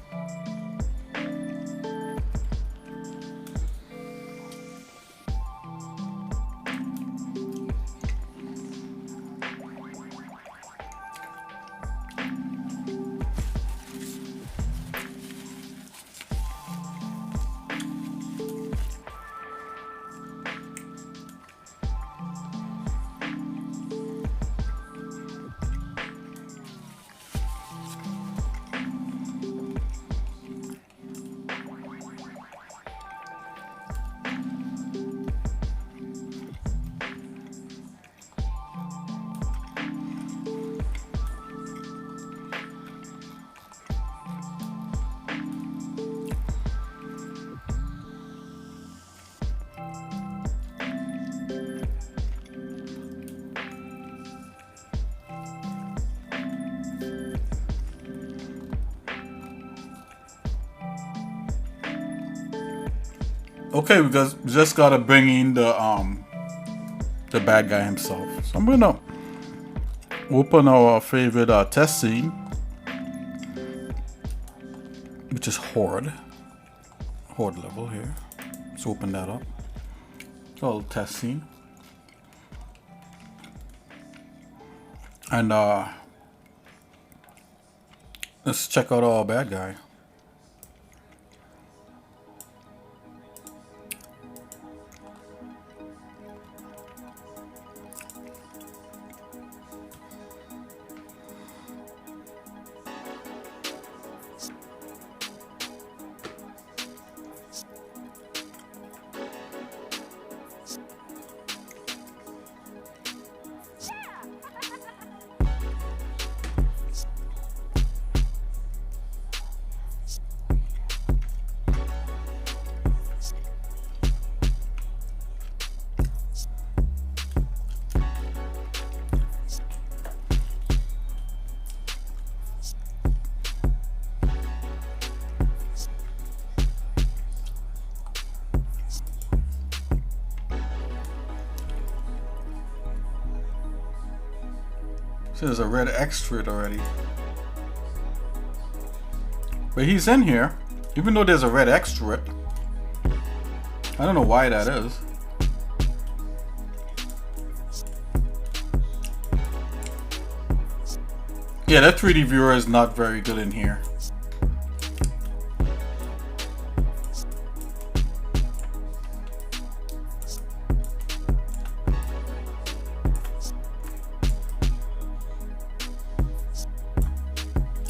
A: Okay, we just gotta bring in the bad guy himself. So I'm gonna open our favorite test scene, which is Horde level here. Let's open that up. Little test scene, and let's check out our bad guy. So there's a red X for it already. But he's in here, even though there's a red X to it. I don't know why that is. Yeah, that 3D viewer is not very good in here.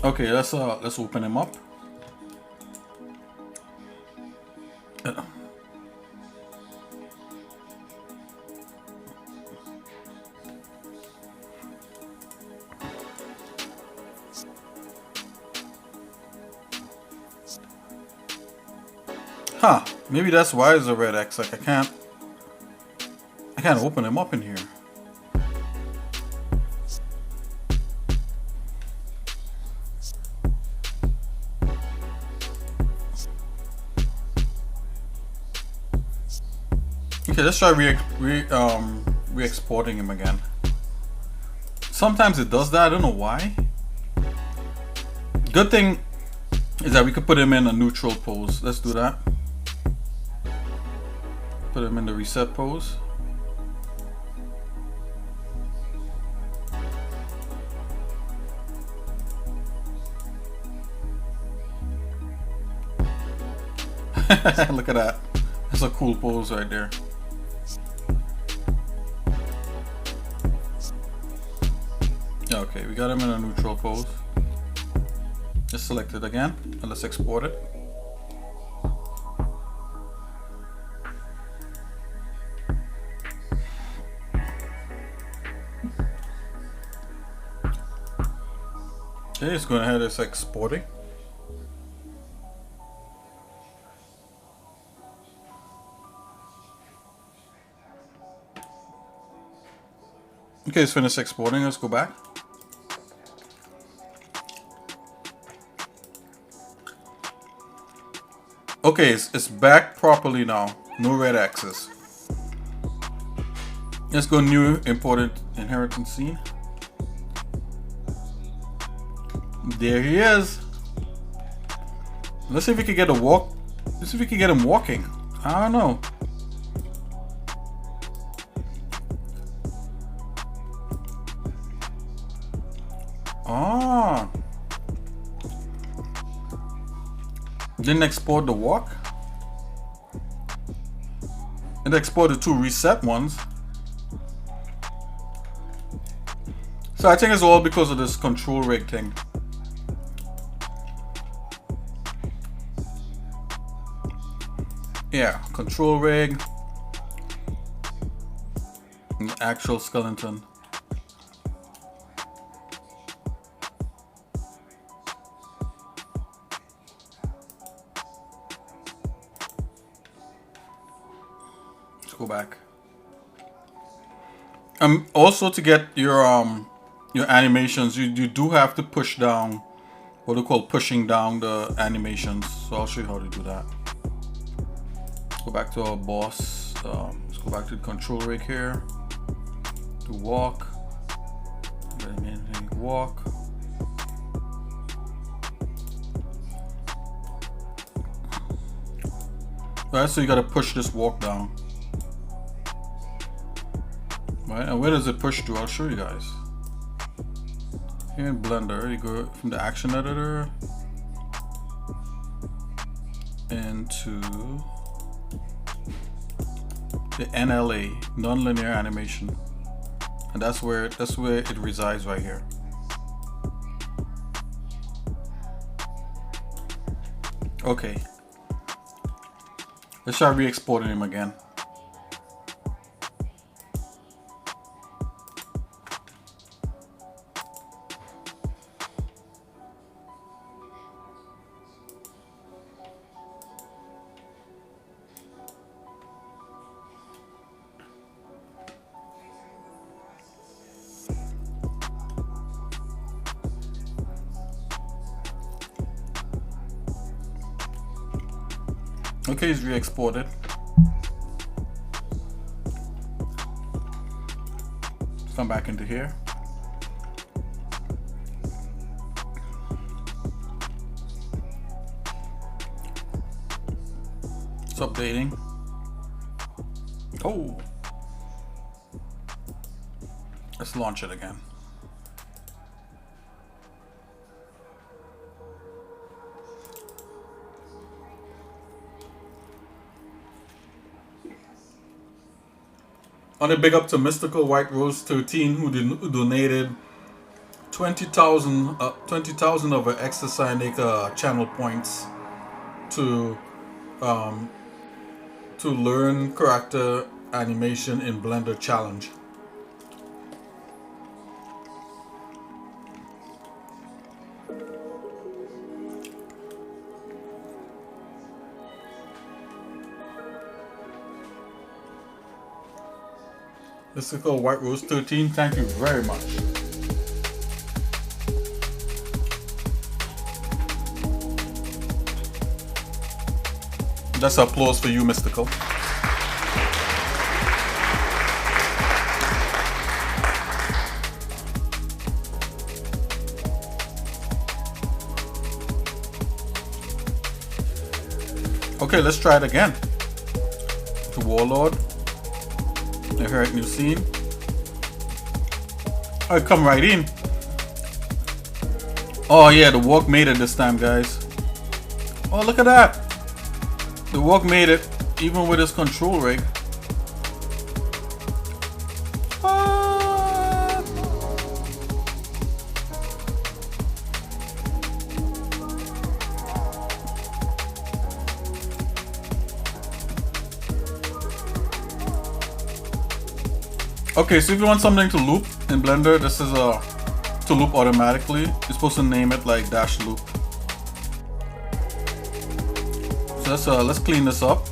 A: Okay, let's open him up. Huh, maybe that's why it's a red X. Like I can't open him up in here. Okay, let's try re-exporting him again. Sometimes it does that, I don't know why. Good thing is that we could put him in a neutral pose. Let's do that. Put him in the reset pose. Look at that. That's a cool pose right there. Okay, we got him in a neutral pose. Just select it again and let's export it. Okay, it's going ahead, it's exporting. Okay, it's finished exporting. Let's go back. Okay, it's back properly now. No red X's. Let's go new imported inheritance scene. There he is. Let's see if we can get a walk. Let's see if we can get him walking. I don't know. Ah. Didn't export the walk. It exported 2 reset ones. So I think it's all because of this control rig thing. Yeah, control rig. An actual skeleton. Let's go back. Also to get your animations, you do have to push down what they call pushing down the animations. So I'll show you how to do that. Go back to our boss. Let's go back to the control rig here. To walk. Walk. Alright, so you gotta push this walk down. Right, and where does it push to? I'll show you guys. Here in Blender, you go from the action editor into the NLA, non-linear animation, and that's where it resides right here. Okay, let's try re-exporting him again. Okay, it's re-exported. Let's come back into here. It's updating. Oh, let's launch it again. On a big up to Mystical White Rose 13 who donated 20,000 of her exocyanic channel points to learn character animation in Blender challenge. This is called White Rose 13. Thank you very much. That's applause for you, Mystical. Okay, let's try it again. To Warlord. Alright, new scene. Alright, come right in. Oh yeah, the walk made it this time, guys. Oh, look at that. The walk made it, even with his control rig. Okay, so if you want something to loop in Blender, this is to loop automatically. You're supposed to name it like dash loop. So let's clean this up.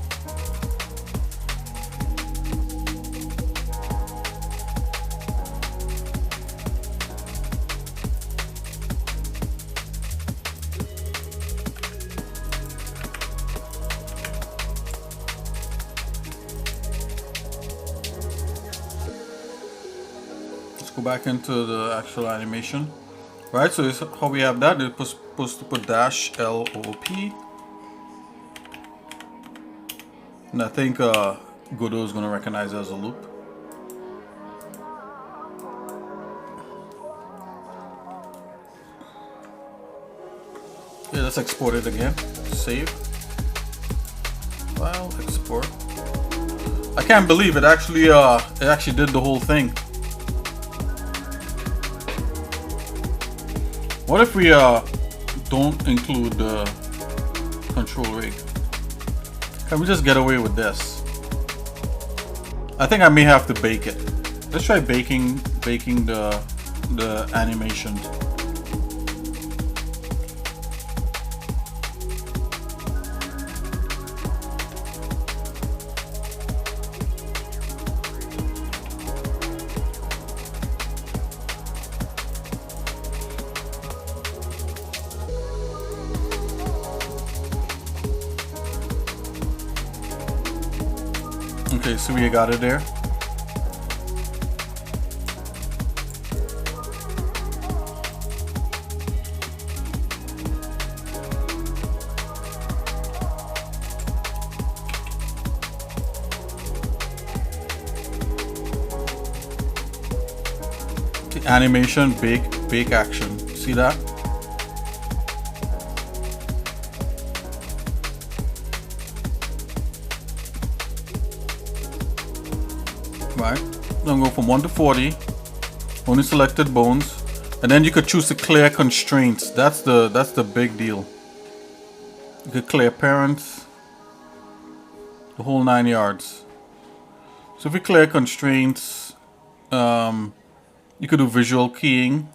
A: Go back into the actual animation. Right, so this, how we have that, we're supposed to put dash LOP. And I think Godot is going to recognize it as a loop. Okay, let's export it again. Save. File, export. I can't believe it actually did the whole thing. What if we don't include the control rig? Can we just get away with this? I think I may have to bake it. Let's try baking the animation. Okay, so we got it there. The animation, bake action. See that? Right, I'm going from 1 to 40, only selected bones, and then you could choose to clear constraints. That's the big deal. You could clear parents, the whole 9 yards. So if we clear constraints, you could do visual keying.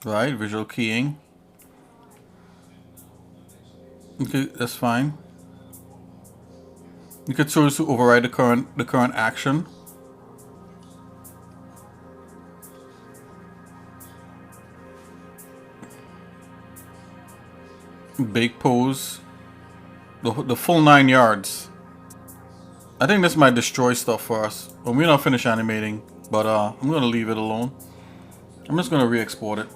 A: Right, visual keying. Okay, that's fine. You could choose to override the current action. Bake pose. The full 9 yards. I think this might destroy stuff for us. Well, we're not finished animating, but I'm gonna leave it alone. I'm just gonna re-export it.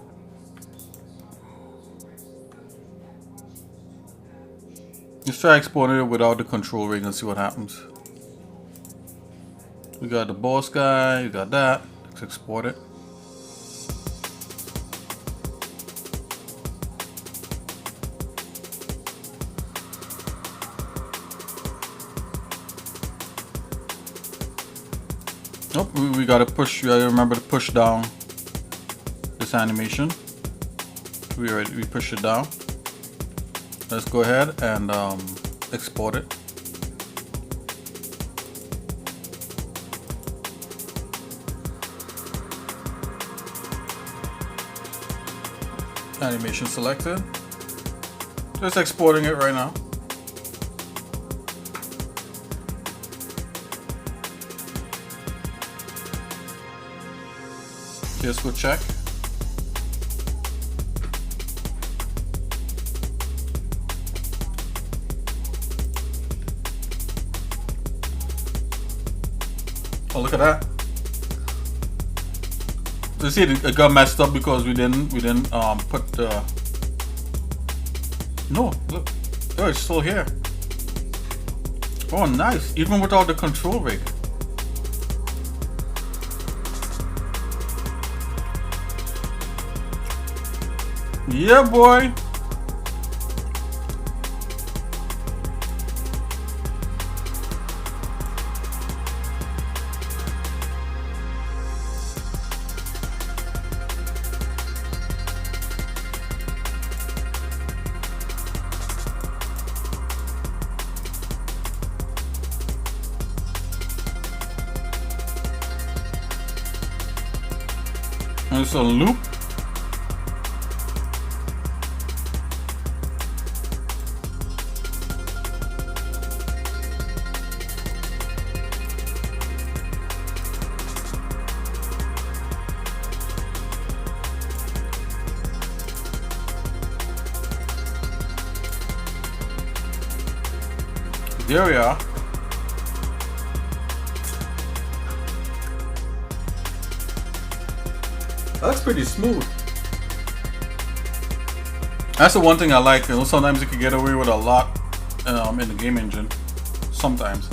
A: Let's try exporting it without the control rig and see what happens. We got the boss guy, we got that. Let's export it. Nope, we gotta push, we gotta remember to push down this animation. We push it down. Let's go ahead and export it. Animation selected. Just exporting it right now. Let's go check. Oh, look at that. You see, it got messed up because we didn't put the. No, look, oh, it's still here. Oh, nice, even without the control rig. Yeah, boy. And it's a loop. There we are. That's pretty smooth. That's the one thing I like. You know, sometimes you can get away with a lot in the game engine. Sometimes.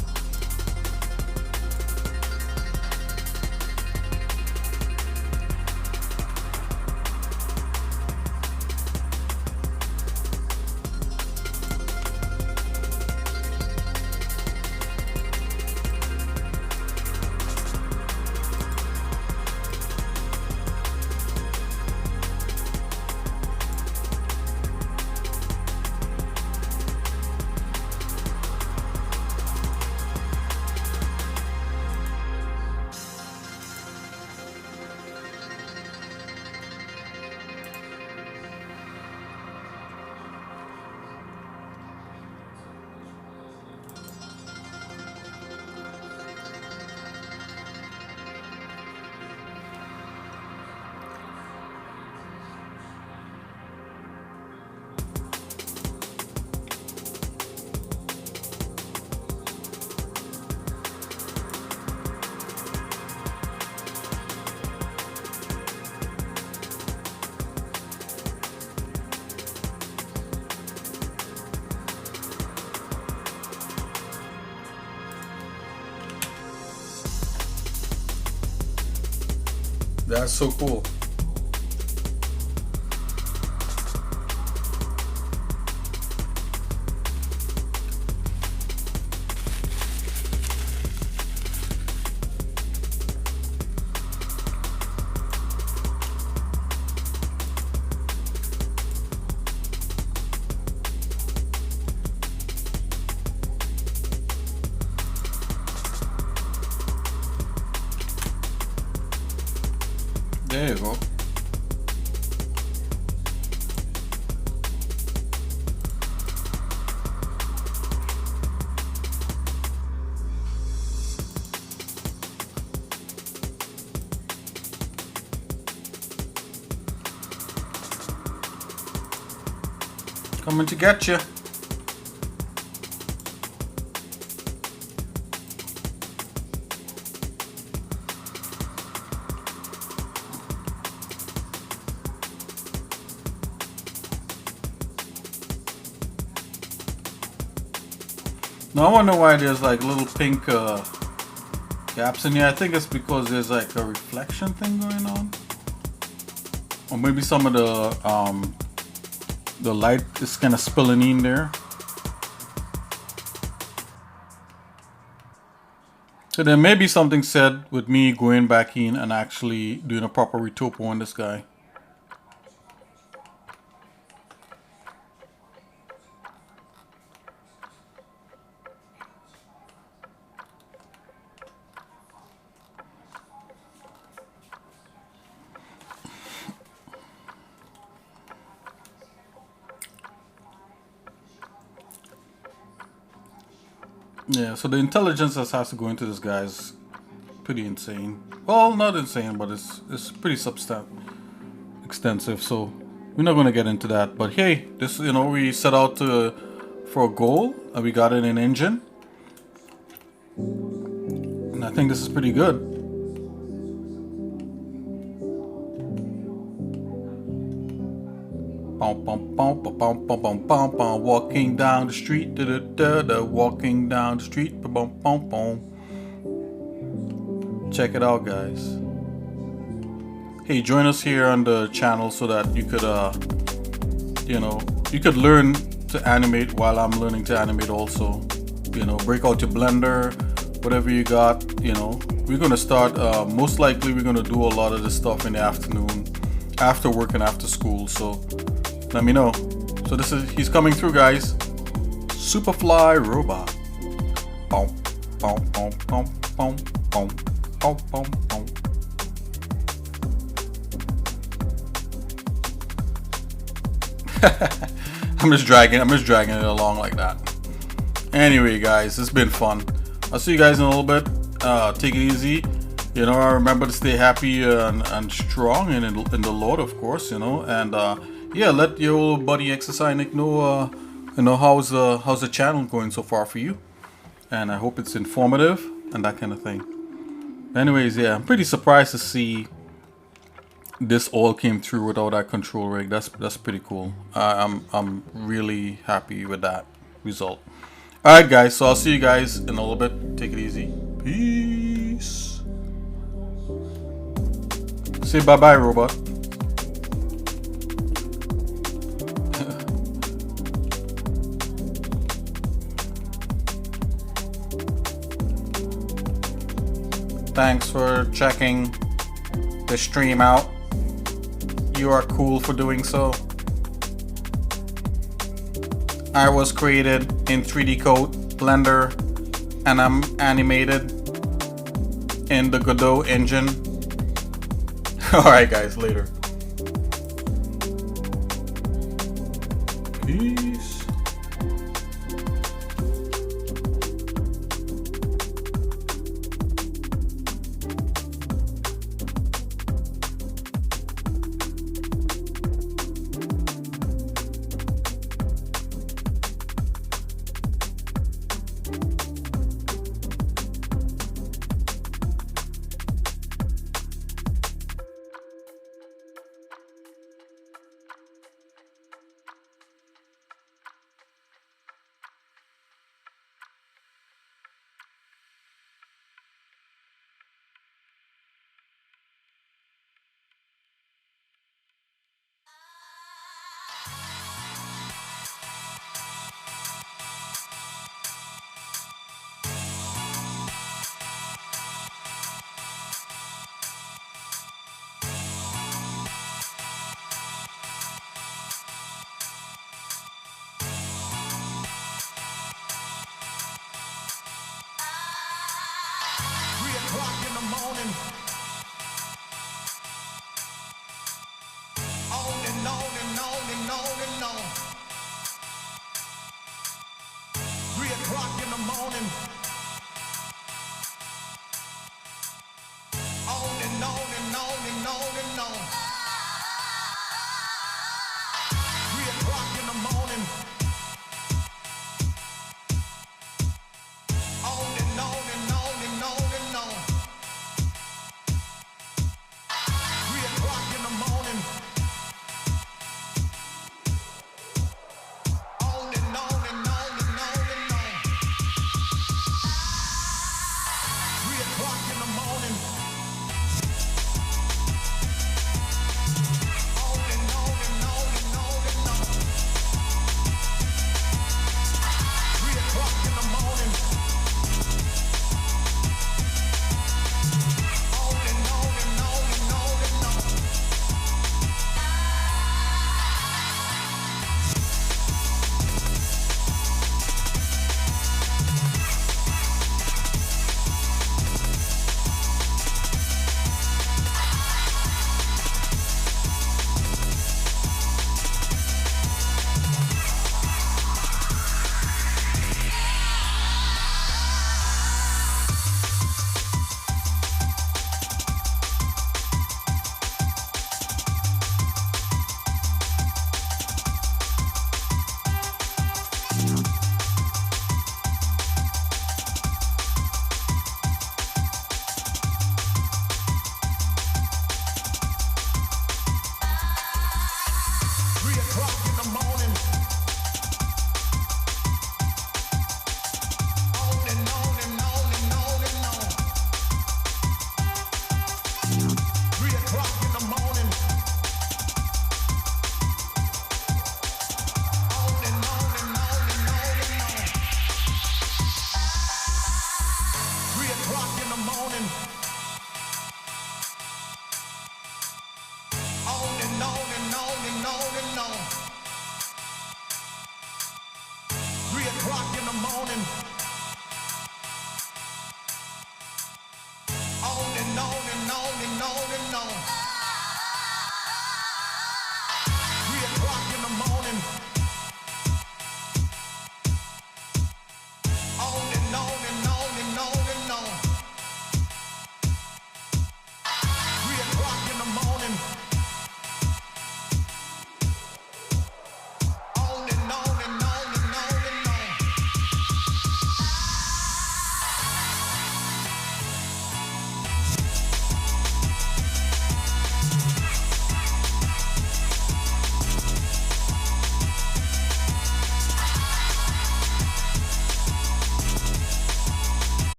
A: That's so cool. There you go. Coming to get you. Now I wonder why there's like little pink gaps in here. I think it's because there's like a reflection thing going on, or maybe some of the light is kind of spilling in there. So there may be something said with me going back in and actually doing a proper retopo on this guy. Yeah, so the intelligence that has to go into this guy is pretty insane. Well, not insane, but it's pretty extensive. So we're not going to get into that. But hey, this, you know, we set out for a goal and we got it in engine, and I think this is pretty good. Walking down the street, walking down the street, check it out, guys. Hey, join us here on the channel so that you could, you know, you could learn to animate while I'm learning to animate also. You know, break out your Blender, whatever you got. You know, we're gonna start. Most likely, we're gonna do a lot of this stuff in the afternoon, after work and after school. So let me know. So this is, he's coming through, guys. Superfly robot. Boom, boom, boom, boom, boom, boom, boom, boom, boom. I'm just dragging it along like that. Anyway, guys, it's been fun. I'll see you guys in a little bit. Take it easy. You know, remember to stay happy and strong and in the Lord, of course. You know, and yeah, let your old buddy Exercise Nick know. You know, how's the channel going so far for you? And I hope it's informative and that kind of thing. Anyways, yeah, I'm pretty surprised to see this all came through without that control rig. That's pretty cool. I'm really happy with that result. All right, guys. So I'll see you guys in a little bit. Take it easy. Peace. Say bye bye, robot. Thanks for checking the stream out. You are cool for doing so. I was created in 3D Code, Blender, and I'm animated in the Godot engine. Alright guys, later. Peace.